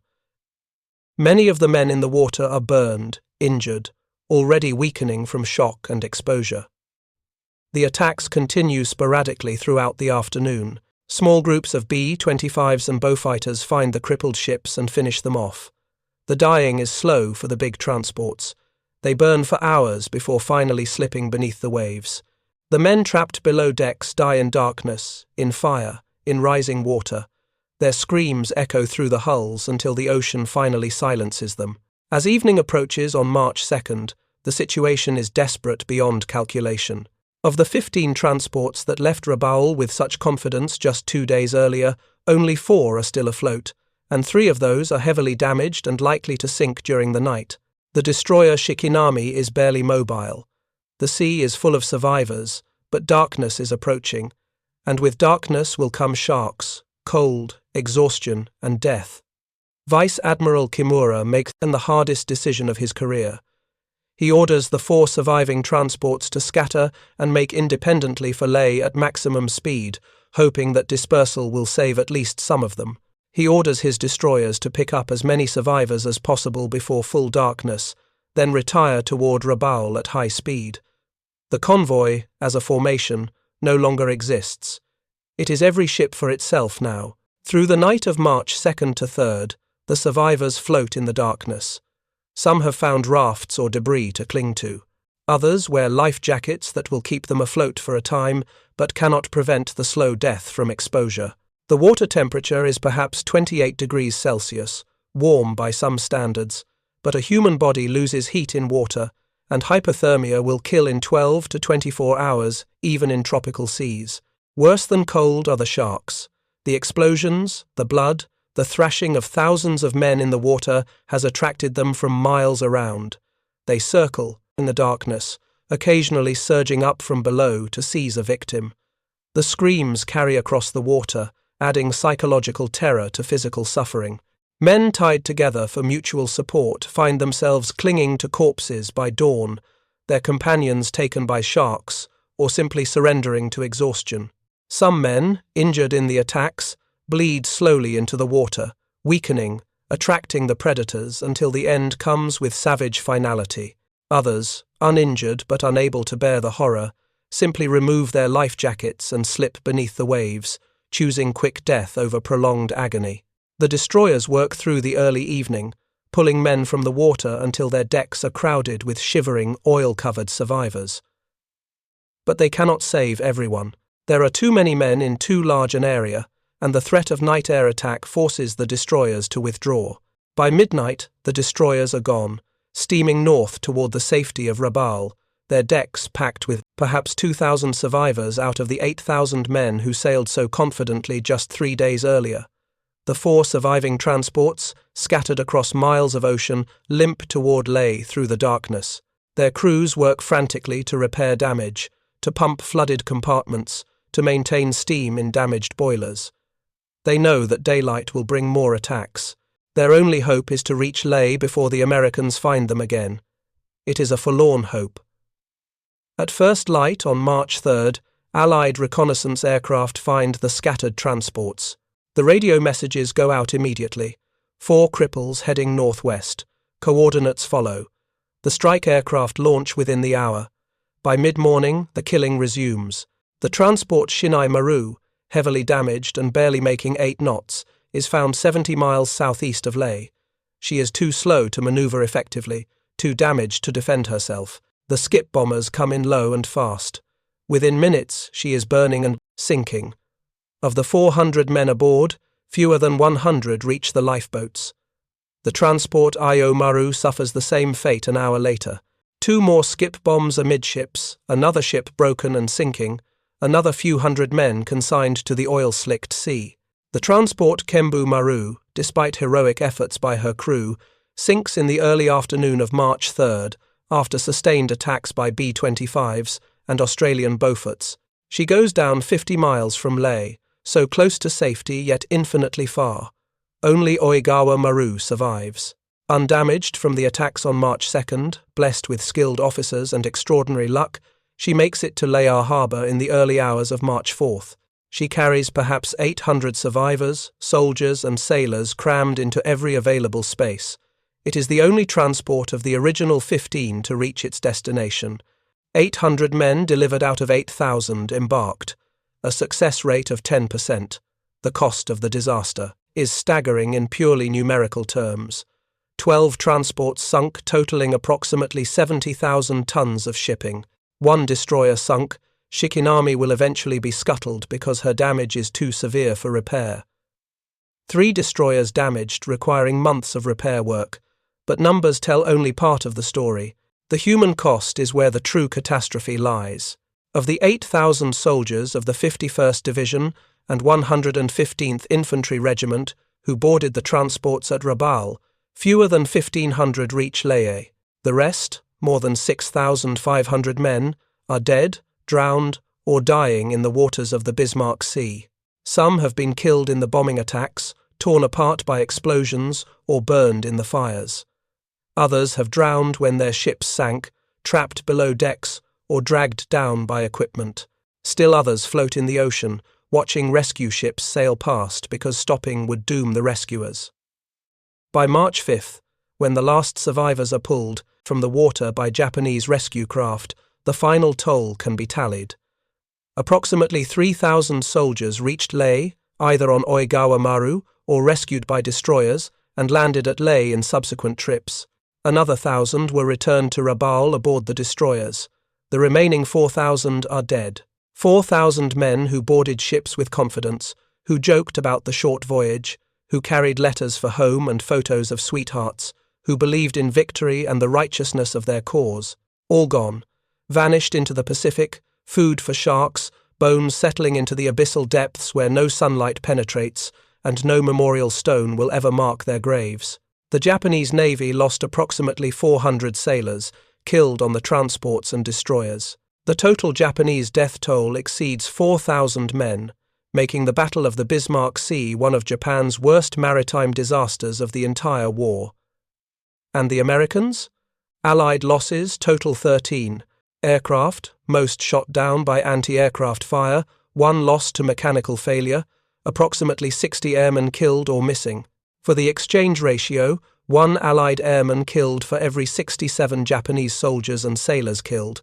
Many of the men in the water are burned, injured, already weakening from shock and exposure. The attacks continue sporadically throughout the afternoon. Small groups of B-25s and Beaufighters find the crippled ships and finish them off. The dying is slow for the big transports. They burn for hours before finally slipping beneath the waves. The men trapped below decks die in darkness, in fire, in rising water. Their screams echo through the hulls until the ocean finally silences them. As evening approaches on March 2nd, the situation is desperate beyond calculation. Of the 15 transports that left Rabaul with such confidence just 2 days earlier, only 4 are still afloat, and 3 of those are heavily damaged and likely to sink during the night. The destroyer Shikinami is barely mobile. The sea is full of survivors, but darkness is approaching, and with darkness will come sharks, cold, exhaustion, and death. Vice Admiral Kimura makes the hardest decision of his career. He orders the 4 surviving transports to scatter and make independently for Lae at maximum speed, hoping that dispersal will save at least some of them. He orders his destroyers to pick up as many survivors as possible before full darkness, then retire toward Rabaul at high speed. The convoy, as a formation, no longer exists. It is every ship for itself now. Through the night of March 2nd to 3rd, the survivors float in the darkness. Some have found rafts or debris to cling to. Others wear life jackets that will keep them afloat for a time, but cannot prevent the slow death from exposure. The water temperature is perhaps 28 degrees Celsius, warm by some standards, but a human body loses heat in water, and hypothermia will kill in 12 to 24 hours, even in tropical seas. Worse than cold are the sharks. The explosions, the blood, the thrashing of thousands of men in the water has attracted them from miles around. They circle in the darkness, occasionally surging up from below to seize a victim. The screams carry across the water, adding psychological terror to physical suffering. Men tied together for mutual support find themselves clinging to corpses by dawn, their companions taken by sharks, or simply surrendering to exhaustion. Some men, injured in the attacks, bleed slowly into the water, weakening, attracting the predators until the end comes with savage finality. Others, uninjured but unable to bear the horror, simply remove their life jackets and slip beneath the waves, choosing quick death over prolonged agony. The destroyers work through the early evening, pulling men from the water until their decks are crowded with shivering, oil-covered survivors. But they cannot save everyone. There are too many men in too large an area, and the threat of night air attack forces the destroyers to withdraw. By midnight, the destroyers are gone, steaming north toward the safety of Rabaul, their decks packed with perhaps 2,000 survivors out of the 8,000 men who sailed so confidently just 3 days earlier. The 4 surviving transports, scattered across miles of ocean, limp toward Lae through the darkness. Their crews work frantically to repair damage, to pump flooded compartments, to maintain steam in damaged boilers. They know that daylight will bring more attacks. Their only hope is to reach Lae before the Americans find them again. It is a forlorn hope. At first light on March 3rd, Allied reconnaissance aircraft find the scattered transports. The radio messages go out immediately. 4 cripples heading northwest. Coordinates follow. The strike aircraft launch within the hour. By mid-morning, the killing resumes. The transport Shinai Maru, heavily damaged and barely making 8 knots, is found 70 miles southeast of Lae. She is too slow to maneuver effectively, too damaged to defend herself. The skip bombers come in low and fast. Within minutes, she is burning and sinking. Of the 400 men aboard, fewer than 100 reach the lifeboats. The transport Io Maru suffers the same fate an hour later. 2 more skip bombs amidships, another ship broken and sinking, another few hundred men consigned to the oil-slicked sea. The transport Kembu Maru, despite heroic efforts by her crew, sinks in the early afternoon of March 3rd after sustained attacks by B-25s and Australian Beauforts. She goes down 50 miles from Lae, so close to safety yet infinitely far. Only Oigawa Maru survives. Undamaged from the attacks on March 2nd, blessed with skilled officers and extraordinary luck, she makes it to Lae harbour in the early hours of March 4th. She carries perhaps 800 survivors, soldiers and sailors crammed into every available space. It is the only transport of the original 15 to reach its destination. 800 men delivered out of 8,000 embarked, a success rate of 10%. The cost of the disaster is staggering in purely numerical terms. 12 transports sunk, totaling approximately 70,000 tons of shipping. 1 destroyer sunk. Shikinami will eventually be scuttled because her damage is too severe for repair. 3 destroyers damaged, requiring months of repair work, but numbers tell only part of the story. The human cost is where the true catastrophe lies. Of the 8,000 soldiers of the 51st Division and 115th Infantry Regiment who boarded the transports at Rabaul, fewer than 1,500 reach Lae. The rest, more than 6,500 men, are dead, drowned, or dying in the waters of the Bismarck Sea. Some have been killed in the bombing attacks, torn apart by explosions, or burned in the fires. Others have drowned when their ships sank, trapped below decks, or dragged down by equipment. Still others float in the ocean, watching rescue ships sail past because stopping would doom the rescuers. By March 5th, when the last survivors are pulled from the water by Japanese rescue craft, the final toll can be tallied. Approximately 3,000 soldiers reached Lae, either on Oigawa Maru or rescued by destroyers, and landed at Lae in subsequent trips. Another 1,000 were returned to Rabaul aboard the destroyers. The remaining 4,000 are dead. 4,000 men who boarded ships with confidence, who joked about the short voyage, who carried letters for home and photos of sweethearts, who believed in victory and the righteousness of their cause. All gone, vanished into the Pacific, food for sharks, bones settling into the abyssal depths where no sunlight penetrates, and no memorial stone will ever mark their graves. The Japanese Navy lost approximately 400 sailors, killed on the transports and destroyers. The total Japanese death toll exceeds 4,000 men, making the Battle of the Bismarck Sea one of Japan's worst maritime disasters of the entire war. And the Americans? Allied losses total 13. Aircraft, most shot down by anti-aircraft fire, 1 lost to mechanical failure, approximately 60 airmen killed or missing. For the exchange ratio, 1 Allied airman killed for every 67 Japanese soldiers and sailors killed.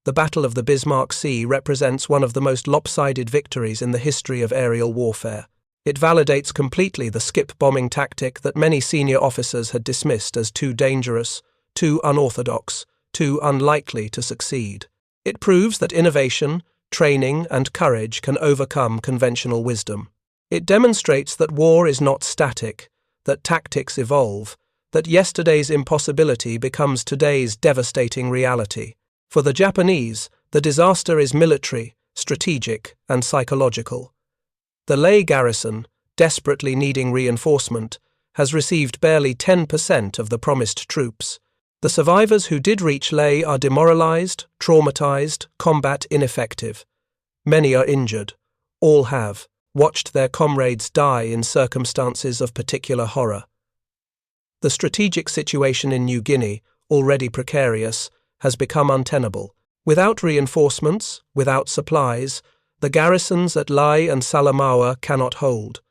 The Battle of the Bismarck Sea represents one of the most lopsided victories in the history of aerial warfare. It validates completely the skip bombing tactic that many senior officers had dismissed as too dangerous, too unorthodox, too unlikely to succeed. It proves that innovation, training, and courage can overcome conventional wisdom. It demonstrates that war is not static, that tactics evolve, that yesterday's impossibility becomes today's devastating reality. For the Japanese, the disaster is military, strategic, and psychological. The Lae garrison, desperately needing reinforcement, has received barely 10% of the promised troops. The survivors who did reach Lae are demoralized, traumatized, combat ineffective. Many are injured. All have watched their comrades die in circumstances of particular horror. The strategic situation in New Guinea, already precarious, has become untenable. Without reinforcements, without supplies, the garrisons at Lae and Salamaua cannot hold.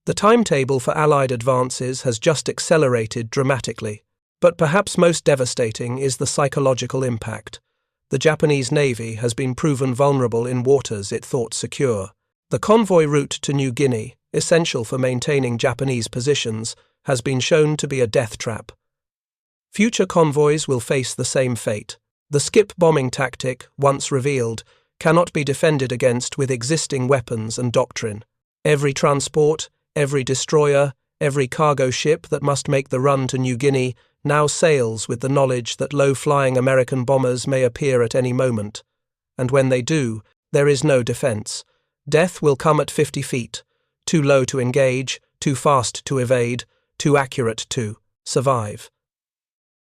The timetable for Allied advances has just accelerated dramatically. But perhaps most devastating is the psychological impact. The Japanese Navy has been proven vulnerable in waters it thought secure. The convoy route to New Guinea, essential for maintaining Japanese positions, has been shown to be a death trap. Future convoys will face the same fate. The skip bombing tactic, once revealed, cannot be defended against with existing weapons and doctrine. Every transport, every destroyer, every cargo ship that must make the run to New Guinea now sails with the knowledge that low-flying American bombers may appear at any moment. And when they do, there is no defense. Death will come at 50 feet, too low to engage, too fast to evade, too accurate to survive.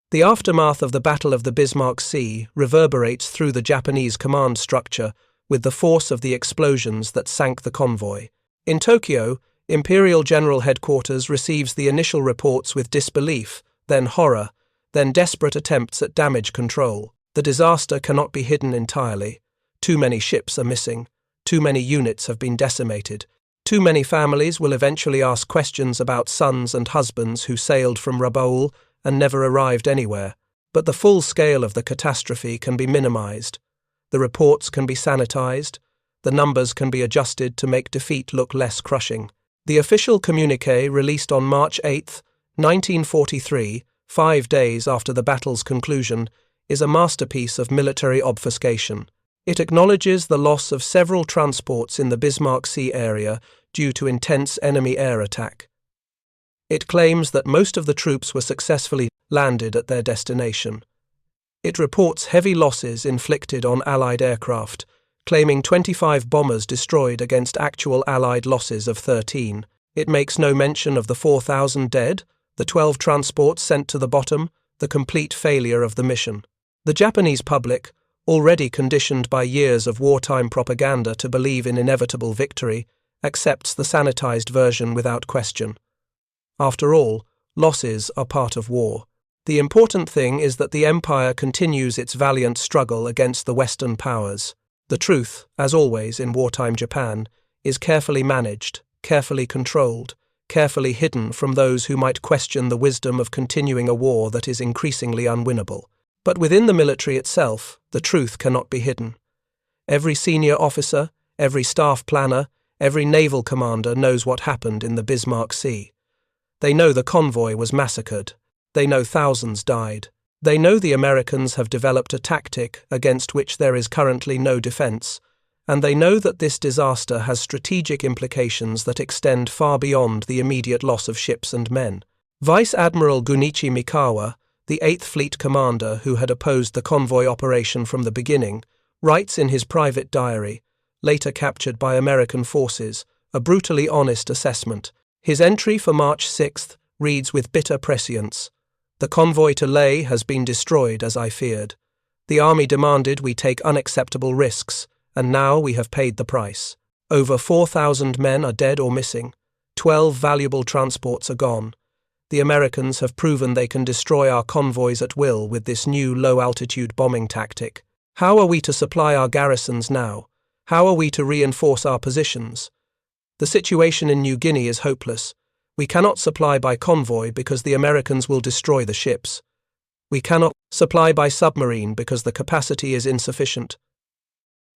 The aftermath of the Battle of the Bismarck Sea reverberates through the Japanese command structure with the force of the explosions that sank the convoy. In Tokyo, Imperial General Headquarters receives the initial reports with disbelief, then horror, then desperate attempts at damage control. The disaster cannot be hidden entirely. Too many ships are missing. Too many units have been decimated. Too many families will eventually ask questions about sons and husbands who sailed from Rabaul and never arrived anywhere. But the full scale of the catastrophe can be minimized. The reports can be sanitized. The numbers can be adjusted to make defeat look less crushing. The official communiqué released on March 8, 1943, 5 days after the battle's conclusion, is a masterpiece of military obfuscation. It acknowledges the loss of several transports in the Bismarck Sea area due to intense enemy air attack. It claims that most of the troops were successfully landed at their destination. It reports heavy losses inflicted on Allied aircraft, claiming 25 bombers destroyed against actual Allied losses of 13. It makes no mention of the 4,000 dead, the 12 transports sent to the bottom, the complete failure of the mission. The Japanese public, already conditioned by years of wartime propaganda to believe in inevitable victory, accepts the sanitized version without question. After all, losses are part of war. The important thing is that the empire continues its valiant struggle against the Western powers. The truth, as always in wartime Japan, is carefully managed, carefully controlled, carefully hidden from those who might question the wisdom of continuing a war that is increasingly unwinnable. But within the military itself, the truth cannot be hidden. Every senior officer, every staff planner, every naval commander knows what happened in the Bismarck Sea. They know the convoy was massacred. They know thousands died. They know the Americans have developed a tactic against which there is currently no defense, and they know that this disaster has strategic implications that extend far beyond the immediate loss of ships and men. Vice Admiral Gunichi Mikawa, the 8th Fleet commander who had opposed the convoy operation from the beginning, writes in his private diary, later captured by American forces, a brutally honest assessment. His entry for March 6th reads with bitter prescience, "The convoy to Lae has been destroyed as I feared. The army demanded we take unacceptable risks, and now we have paid the price. Over 4,000 men are dead or missing. 12 valuable transports are gone. The Americans have proven they can destroy our convoys at will with this new low-altitude bombing tactic. How are we to supply our garrisons now? How are we to reinforce our positions? The situation in New Guinea is hopeless. We cannot supply by convoy because the Americans will destroy the ships. We cannot supply by submarine because the capacity is insufficient.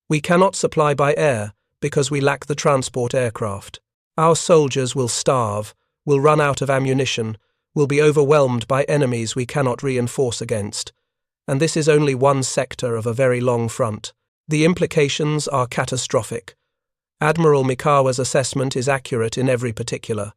We cannot supply by air because we lack the transport aircraft. Our soldiers will starve, will run out of ammunition, will be overwhelmed by enemies we cannot reinforce against. And this is only one sector of a very long front. The implications are catastrophic. Admiral Mikawa's assessment is accurate in every particular.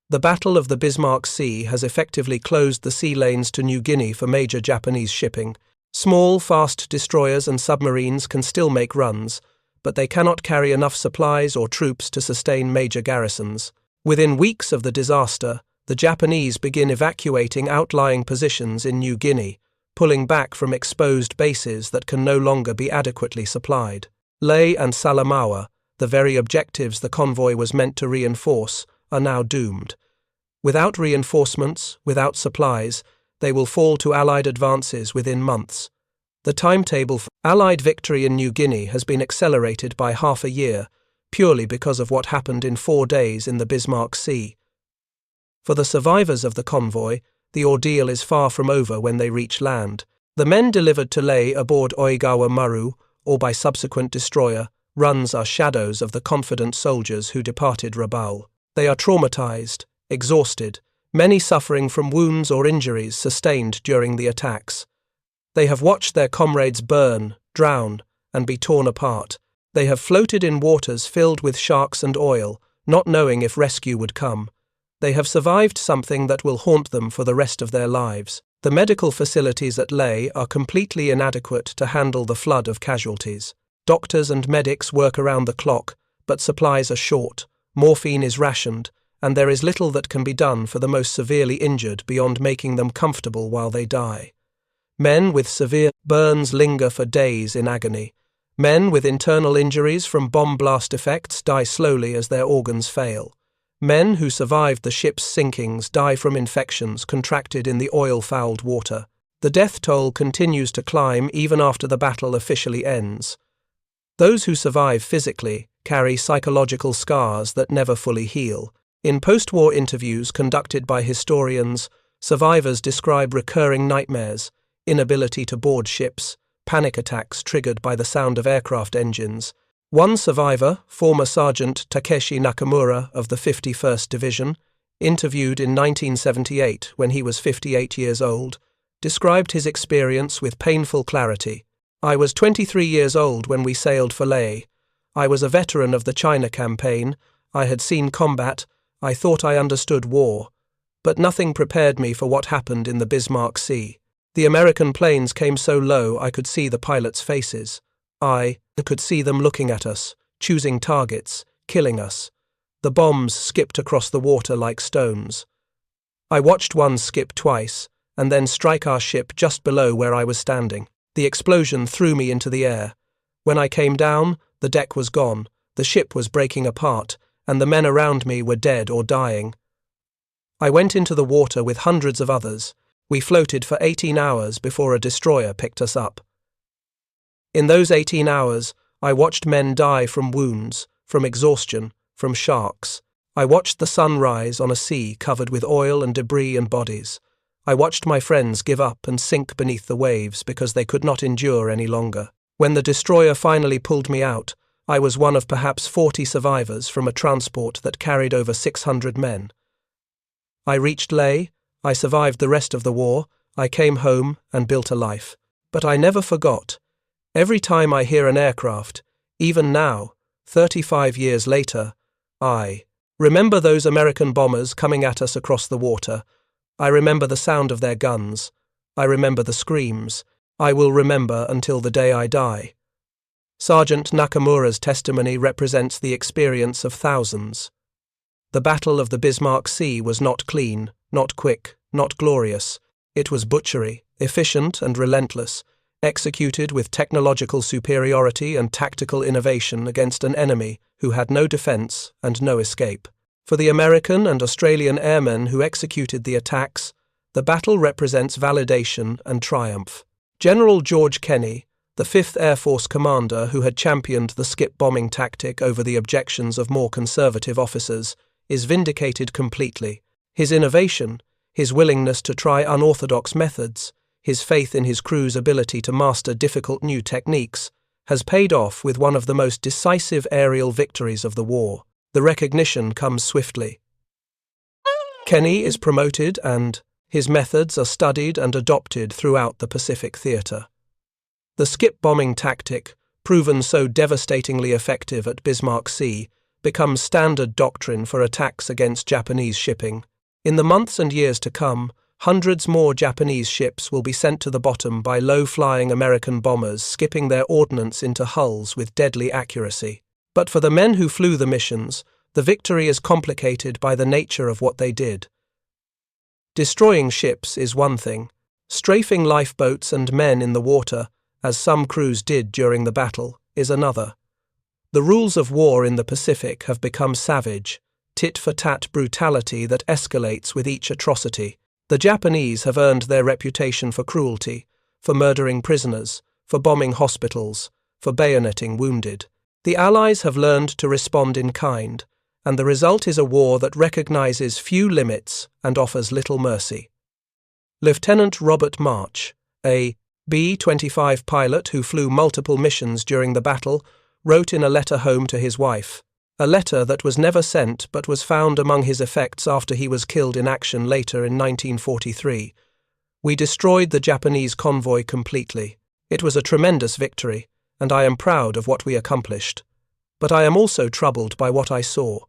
The Battle of the Bismarck Sea has effectively closed the sea lanes to New Guinea for major Japanese shipping. Small, fast destroyers and submarines can still make runs, but they cannot carry enough supplies or troops to sustain major garrisons. Within weeks of the disaster, the Japanese begin evacuating outlying positions in New Guinea, pulling back from exposed bases that can no longer be adequately supplied. Lae and Salamaua, the very objectives the convoy was meant to reinforce, are now doomed. Without reinforcements, without supplies, they will fall to Allied advances within months. The timetable for Allied victory in New Guinea has been accelerated by half a year, purely because of what happened in 4 days in the Bismarck Sea. For the survivors of the convoy, the ordeal is far from over when they reach land. The men delivered to Lae aboard Oigawa Maru, or by subsequent destroyer, runs are shadows of the confident soldiers who departed Rabaul. They are traumatized, exhausted, many suffering from wounds or injuries sustained during the attacks. They have watched their comrades burn, drown, and be torn apart. They have floated in waters filled with sharks and oil, not knowing if rescue would come. They have survived something that will haunt them for the rest of their lives. The medical facilities at Lae are completely inadequate to handle the flood of casualties. Doctors and medics work around the clock, but supplies are short, morphine is rationed, and there is little that can be done for the most severely injured beyond making them comfortable while they die. Men with severe burns linger for days in agony. Men with internal injuries from bomb blast effects die slowly as their organs fail. Men who survived the ship's sinkings die from infections contracted in the oil-fouled water. The death toll continues to climb even after the battle officially ends. Those who survive physically carry psychological scars that never fully heal. In post-war interviews conducted by historians, survivors describe recurring nightmares, inability to board ships, panic attacks triggered by the sound of aircraft engines. One survivor, former Sergeant Takeshi Nakamura of the 51st Division, interviewed in 1978 when he was 58 years old, described his experience with painful clarity. "I was 23 years old when we sailed for Lae. I was a veteran of the China campaign. I had seen combat. I thought I understood war. But nothing prepared me for what happened in the Bismarck Sea. The American planes came so low I could see the pilots' faces. I could see them looking at us, choosing targets, killing us. The bombs skipped across the water like stones. I watched one skip twice, and then strike our ship just below where I was standing. The explosion threw me into the air. When I came down, the deck was gone, the ship was breaking apart, and the men around me were dead or dying. I went into the water with hundreds of others. We floated for 18 hours before a destroyer picked us up. In those 18 hours, I watched men die from wounds, from exhaustion, from sharks. I watched the sun rise on a sea covered with oil and debris and bodies. I watched my friends give up and sink beneath the waves because they could not endure any longer. When the destroyer finally pulled me out, I was one of perhaps 40 survivors from a transport that carried over 600 men. I reached Lae, I survived the rest of the war, I came home and built a life. But I never forgot. Every time I hear an aircraft, even now, 35 years later, I remember those American bombers coming at us across the water. I remember the sound of their guns. I remember the screams. I will remember until the day I die. Sergeant Nakamura's testimony represents the experience of thousands. The Battle of the Bismarck Sea was not clean, not quick, not glorious. It was butchery, efficient and relentless, executed with technological superiority and tactical innovation against an enemy who had no defense and no escape. For the American and Australian airmen who executed the attacks, the battle represents validation and triumph. General George Kenney, the 5th Air Force commander who had championed the skip bombing tactic over the objections of more conservative officers, is vindicated completely. His innovation, his willingness to try unorthodox methods, his faith in his crew's ability to master difficult new techniques, has paid off with one of the most decisive aerial victories of the war. The recognition comes swiftly. Kenney is promoted and his methods are studied and adopted throughout the Pacific theatre. The skip bombing tactic, proven so devastatingly effective at Bismarck Sea, becomes standard doctrine for attacks against Japanese shipping. In the months and years to come, hundreds more Japanese ships will be sent to the bottom by low-flying American bombers skipping their ordnance into hulls with deadly accuracy. But for the men who flew the missions, the victory is complicated by the nature of what they did. Destroying ships is one thing. Strafing lifeboats and men in the water, as some crews did during the battle, is another. The rules of war in the Pacific have become savage, tit-for-tat brutality that escalates with each atrocity. The Japanese have earned their reputation for cruelty, for murdering prisoners, for bombing hospitals, for bayoneting wounded. The Allies have learned to respond in kind, and the result is a war that recognizes few limits and offers little mercy. Lieutenant Robert March, a B-25 pilot who flew multiple missions during the battle, wrote in a letter home to his wife, a letter that was never sent but was found among his effects after he was killed in action later in 1943. "We destroyed the Japanese convoy completely. It was a tremendous victory, and I am proud of what we accomplished. But I am also troubled by what I saw.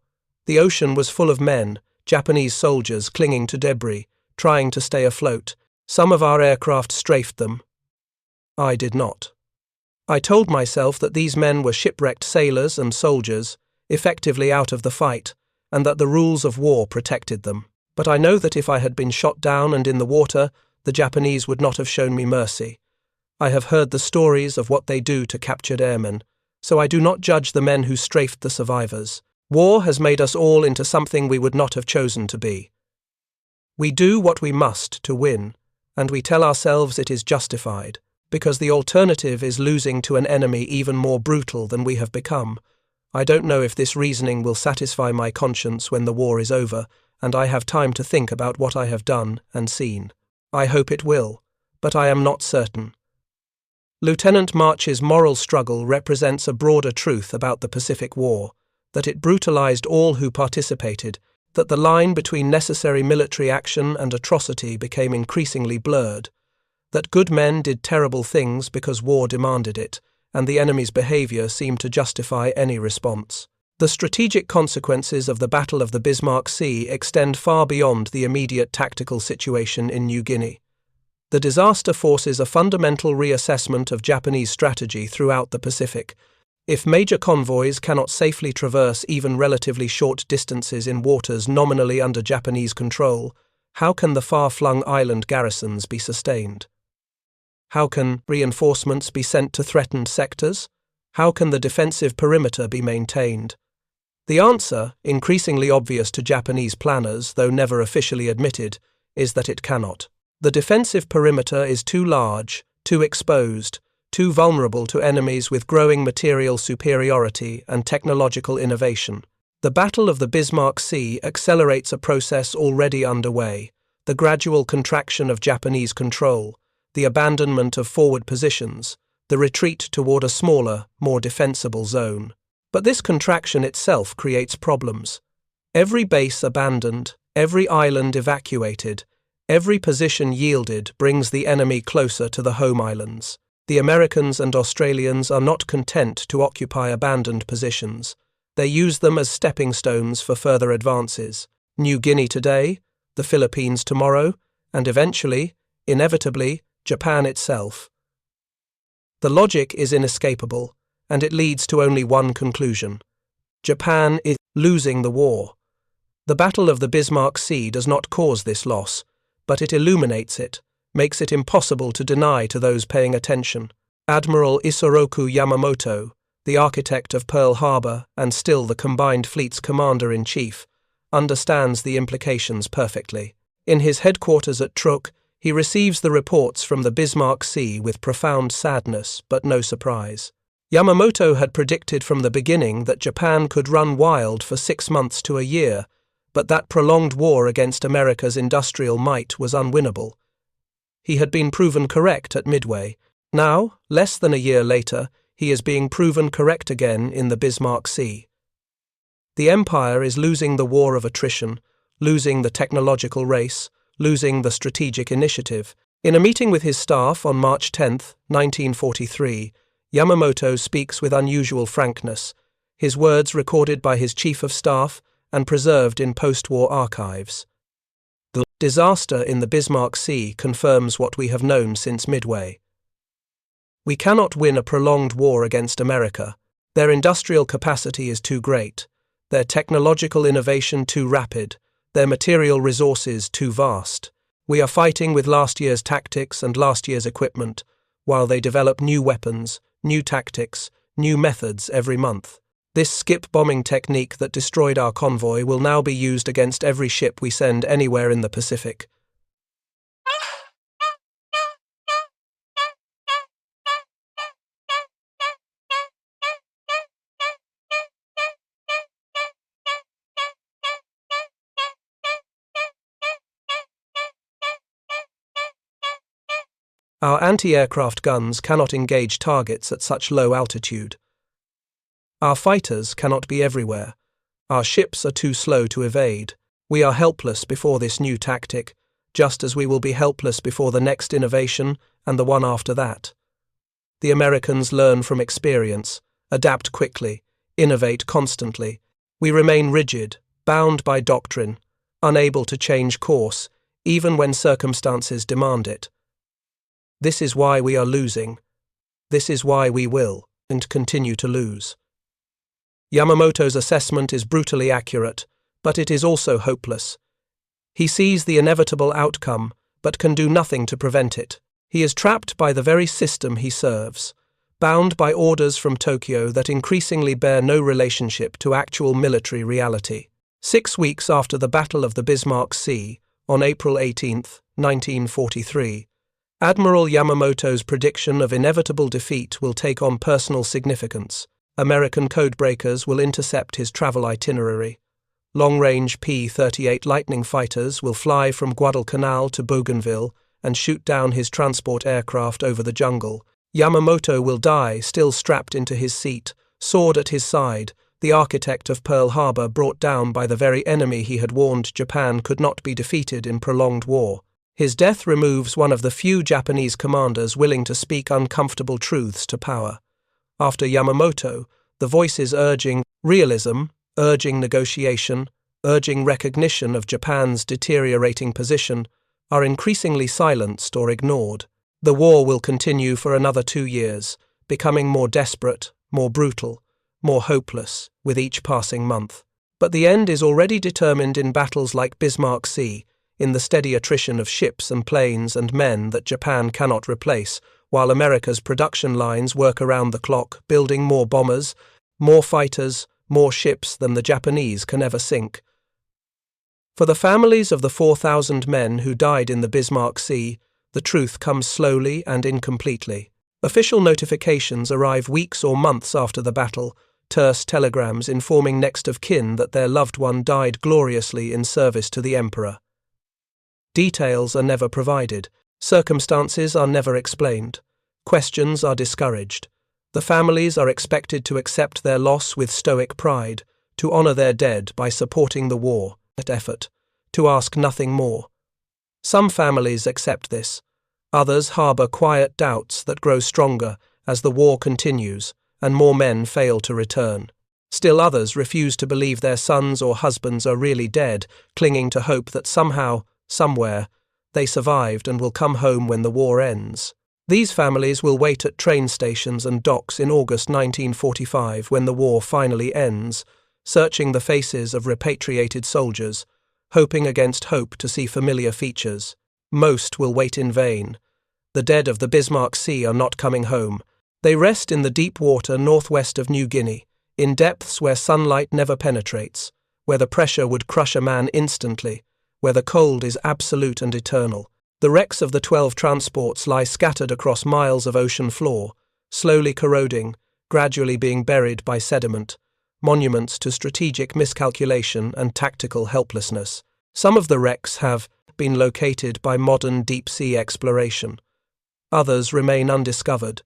The ocean was full of men, Japanese soldiers clinging to debris, trying to stay afloat. Some of our aircraft strafed them. I did not. I told myself that these men were shipwrecked sailors and soldiers, effectively out of the fight, and that the rules of war protected them. But I know that if I had been shot down and in the water, the Japanese would not have shown me mercy. I have heard the stories of what they do to captured airmen, so I do not judge the men who strafed the survivors. War has made us all into something we would not have chosen to be. We do what we must to win, and we tell ourselves it is justified, because the alternative is losing to an enemy even more brutal than we have become. I don't know if this reasoning will satisfy my conscience when the war is over, and I have time to think about what I have done and seen. I hope it will, but I am not certain." Lieutenant March's moral struggle represents a broader truth about the Pacific War, that it brutalized all who participated, that the line between necessary military action and atrocity became increasingly blurred, that good men did terrible things because war demanded it, and the enemy's behavior seemed to justify any response. The strategic consequences of the Battle of the Bismarck Sea extend far beyond the immediate tactical situation in New Guinea. The disaster forces a fundamental reassessment of Japanese strategy throughout the Pacific. If major convoys cannot safely traverse even relatively short distances in waters nominally under Japanese control, how can the far-flung island garrisons be sustained? How can reinforcements be sent to threatened sectors? How can the defensive perimeter be maintained? The answer, increasingly obvious to Japanese planners, though never officially admitted, is that it cannot. The defensive perimeter is too large, too exposed, too vulnerable to enemies with growing material superiority and technological innovation. The Battle of the Bismarck Sea accelerates a process already underway, the gradual contraction of Japanese control, the abandonment of forward positions, the retreat toward a smaller, more defensible zone. But this contraction itself creates problems. Every base abandoned, every island evacuated, every position yielded brings the enemy closer to the home islands. The Americans and Australians are not content to occupy abandoned positions. They use them as stepping stones for further advances. New Guinea today, the Philippines tomorrow, and eventually, inevitably, Japan itself. The logic is inescapable, and it leads to only one conclusion. Japan is losing the war. The Battle of the Bismarck Sea does not cause this loss, but it illuminates it, makes it impossible to deny to those paying attention. Admiral Isoroku Yamamoto, the architect of Pearl Harbor and still the combined fleet's commander-in-chief, understands the implications perfectly. In his headquarters at Truk, he receives the reports from the Bismarck Sea with profound sadness but no surprise. Yamamoto had predicted from the beginning that Japan could run wild for 6 months to a year, but that prolonged war against America's industrial might was unwinnable. He had been proven correct at Midway. Now, less than a year later, he is being proven correct again in the Bismarck Sea. The empire is losing the war of attrition, losing the technological race, losing the strategic initiative. In a meeting with his staff on March 10, 1943, Yamamoto speaks with unusual frankness, his words recorded by his chief of staff and preserved in post-war archives. The disaster in the Bismarck Sea confirms what we have known since Midway. We cannot win a prolonged war against America. Their industrial capacity is too great, their technological innovation too rapid, their material resources too vast. We are fighting with last year's tactics and last year's equipment, while they develop new weapons, new tactics, new methods every month. This skip bombing technique that destroyed our convoy will now be used against every ship we send anywhere in the Pacific. Our anti-aircraft guns cannot engage targets at such low altitude. Our fighters cannot be everywhere. Our ships are too slow to evade. We are helpless before this new tactic, just as we will be helpless before the next innovation and the one after that. The Americans learn from experience, adapt quickly, innovate constantly. We remain rigid, bound by doctrine, unable to change course, even when circumstances demand it. This is why we are losing. This is why we will, and continue to lose. Yamamoto's assessment is brutally accurate, but it is also hopeless. He sees the inevitable outcome, but can do nothing to prevent it. He is trapped by the very system he serves, bound by orders from Tokyo that increasingly bear no relationship to actual military reality. 6 weeks after the Battle of the Bismarck Sea, on April 18, 1943, Admiral Yamamoto's prediction of inevitable defeat will take on personal significance. American codebreakers will intercept his travel itinerary. Long-range P-38 Lightning fighters will fly from Guadalcanal to Bougainville and shoot down his transport aircraft over the jungle. Yamamoto will die, still strapped into his seat, sword at his side, the architect of Pearl Harbor brought down by the very enemy he had warned Japan could not be defeated in prolonged war. His death removes one of the few Japanese commanders willing to speak uncomfortable truths to power. After Yamamoto, the voices urging realism, urging negotiation, urging recognition of Japan's deteriorating position are increasingly silenced or ignored. The war will continue for another 2 years, becoming more desperate, more brutal, more hopeless with each passing month. But the end is already determined in battles like Bismarck Sea, in the steady attrition of ships and planes and men that Japan cannot replace, while America's production lines work around the clock, building more bombers, more fighters, more ships than the Japanese can ever sink. For the families of the 4,000 men who died in the Bismarck Sea, the truth comes slowly and incompletely. Official notifications arrive weeks or months after the battle, terse telegrams informing next of kin that their loved one died gloriously in service to the Emperor. Details are never provided. Circumstances are never explained. Questions are discouraged. The families are expected to accept their loss with stoic pride, to honor their dead by supporting the war effort, to ask nothing more. Some families accept this. Others harbor quiet doubts that grow stronger as the war continues and more men fail to return. Still others refuse to believe their sons or husbands are really dead, clinging to hope that somehow, somewhere, they survived and will come home when the war ends. These families will wait at train stations and docks in August 1945 when the war finally ends, searching the faces of repatriated soldiers, hoping against hope to see familiar features. Most will wait in vain. The dead of the Bismarck Sea are not coming home. They rest in the deep water northwest of New Guinea, in depths where sunlight never penetrates, where the pressure would crush a man instantly, where the cold is absolute and eternal. The wrecks of the 12 transports lie scattered across miles of ocean floor, slowly corroding, gradually being buried by sediment, monuments to strategic miscalculation and tactical helplessness. Some of the wrecks have been located by modern deep-sea exploration. Others remain undiscovered,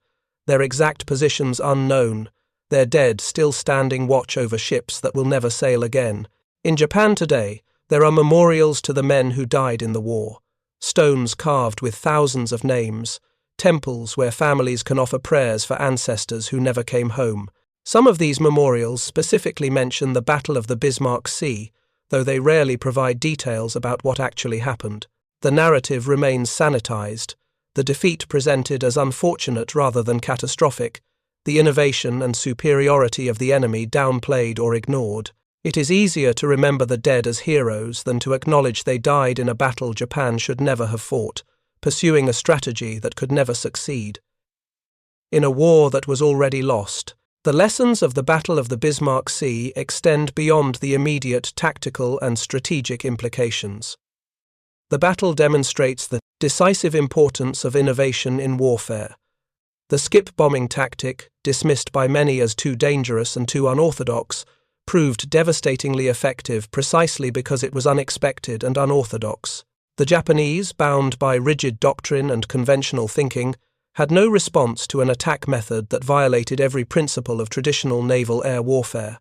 their exact positions unknown, their dead still standing watch over ships that will never sail again. In Japan today, there are memorials to the men who died in the war, stones carved with thousands of names, temples where families can offer prayers for ancestors who never came home. Some of these memorials specifically mention the Battle of the Bismarck Sea, though they rarely provide details about what actually happened. The narrative remains sanitized, the defeat presented as unfortunate rather than catastrophic, the innovation and superiority of the enemy downplayed or ignored. It is easier to remember the dead as heroes than to acknowledge they died in a battle Japan should never have fought, pursuing a strategy that could never succeed. In a war that was already lost, the lessons of the Battle of the Bismarck Sea extend beyond the immediate tactical and strategic implications. The battle demonstrates the decisive importance of innovation in warfare. The skip bombing tactic, dismissed by many as too dangerous and too unorthodox, proved devastatingly effective precisely because it was unexpected and unorthodox. The Japanese, bound by rigid doctrine and conventional thinking, had no response to an attack method that violated every principle of traditional naval air warfare.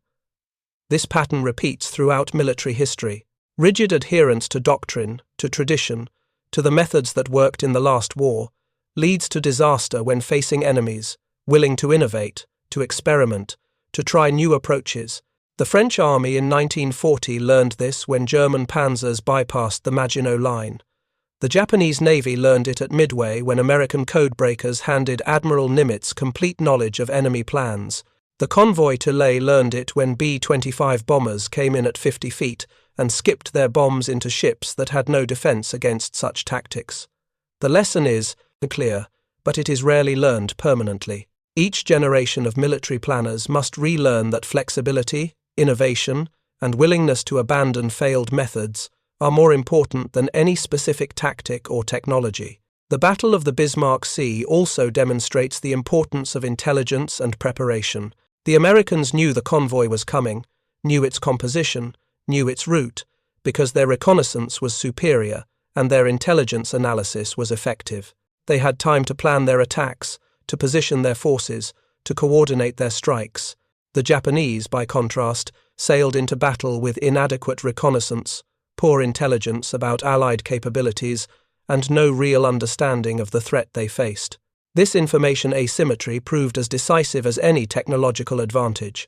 This pattern repeats throughout military history. Rigid adherence to doctrine, to tradition, to the methods that worked in the last war, leads to disaster when facing enemies, willing to innovate, to experiment, to try new approaches. The French army in 1940 learned this when German panzers bypassed the Maginot Line. The Japanese Navy learned it at Midway when American codebreakers handed Admiral Nimitz complete knowledge of enemy plans. The Convoy to Lae learned it when B-25 bombers came in at 50 feet and skipped their bombs into ships that had no defense against such tactics. The lesson is clear, but it is rarely learned permanently. Each generation of military planners must relearn that flexibility, innovation, and willingness to abandon failed methods are more important than any specific tactic or technology. The Battle of the Bismarck Sea also demonstrates the importance of intelligence and preparation. The Americans knew the convoy was coming, knew its composition, knew its route, because their reconnaissance was superior and their intelligence analysis was effective. They had time to plan their attacks, to position their forces, to coordinate their strikes. The Japanese, by contrast, sailed into battle with inadequate reconnaissance, poor intelligence about Allied capabilities, and no real understanding of the threat they faced. This information asymmetry proved as decisive as any technological advantage.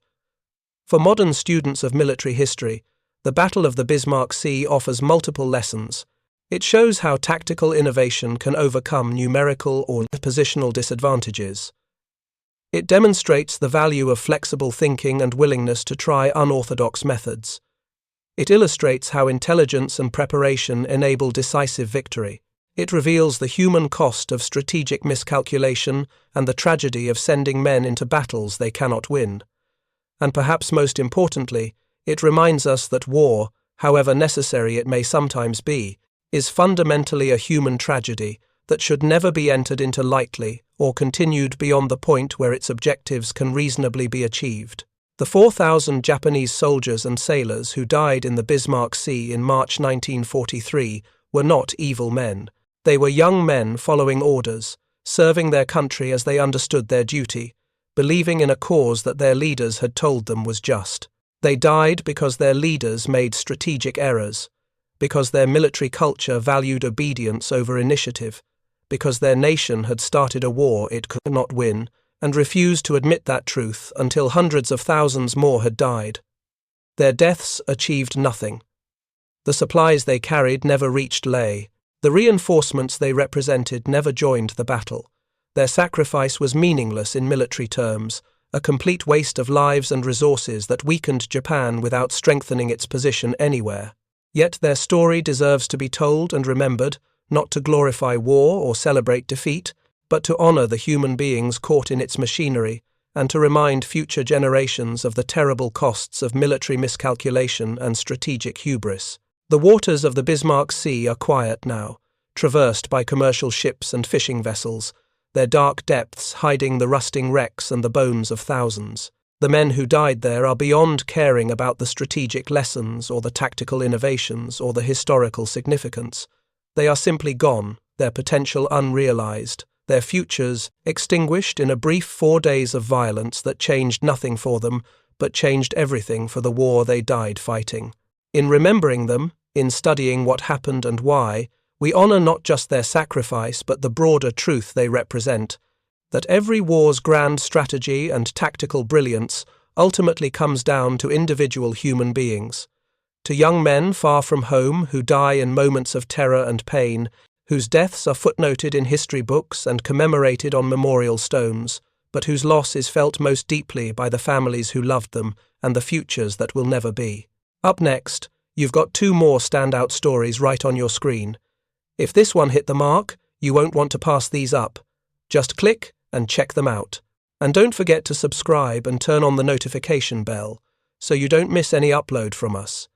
For modern students of military history, the Battle of the Bismarck Sea offers multiple lessons. It shows how tactical innovation can overcome numerical or positional disadvantages. It demonstrates the value of flexible thinking and willingness to try unorthodox methods. It illustrates how intelligence and preparation enable decisive victory. It reveals the human cost of strategic miscalculation and the tragedy of sending men into battles they cannot win. And perhaps most importantly, it reminds us that war, however necessary it may sometimes be, is fundamentally a human tragedy that should never be entered into lightly or continued beyond the point where its objectives can reasonably be achieved. The 4,000 Japanese soldiers and sailors who died in the Bismarck Sea in March 1943 were not evil men. They were young men following orders, serving their country as they understood their duty, believing in a cause that their leaders had told them was just. They died because their leaders made strategic errors, because their military culture valued obedience over initiative, because their nation had started a war it could not win, and refused to admit that truth until hundreds of thousands more had died. Their deaths achieved nothing. The supplies they carried never reached Lae. The reinforcements they represented never joined the battle. Their sacrifice was meaningless in military terms, a complete waste of lives and resources that weakened Japan without strengthening its position anywhere. Yet their story deserves to be told and remembered, not to glorify war or celebrate defeat, but to honor the human beings caught in its machinery, and to remind future generations of the terrible costs of military miscalculation and strategic hubris. The waters of the Bismarck Sea are quiet now, traversed by commercial ships and fishing vessels, their dark depths hiding the rusting wrecks and the bones of thousands. The men who died there are beyond caring about the strategic lessons or the tactical innovations or the historical significance. They are simply gone, their potential unrealized, their futures extinguished in a brief 4 days of violence that changed nothing for them, but changed everything for the war they died fighting. In remembering them, in studying what happened and why, we honor not just their sacrifice but the broader truth they represent, that every war's grand strategy and tactical brilliance ultimately comes down to individual human beings, to young men far from home who die in moments of terror and pain, whose deaths are footnoted in history books and commemorated on memorial stones, but whose loss is felt most deeply by the families who loved them and the futures that will never be. Up next, you've got 2 more standout stories right on your screen. If this one hit the mark, you won't want to pass these up. Just click and check them out. And don't forget to subscribe and turn on the notification bell so you don't miss any upload from us.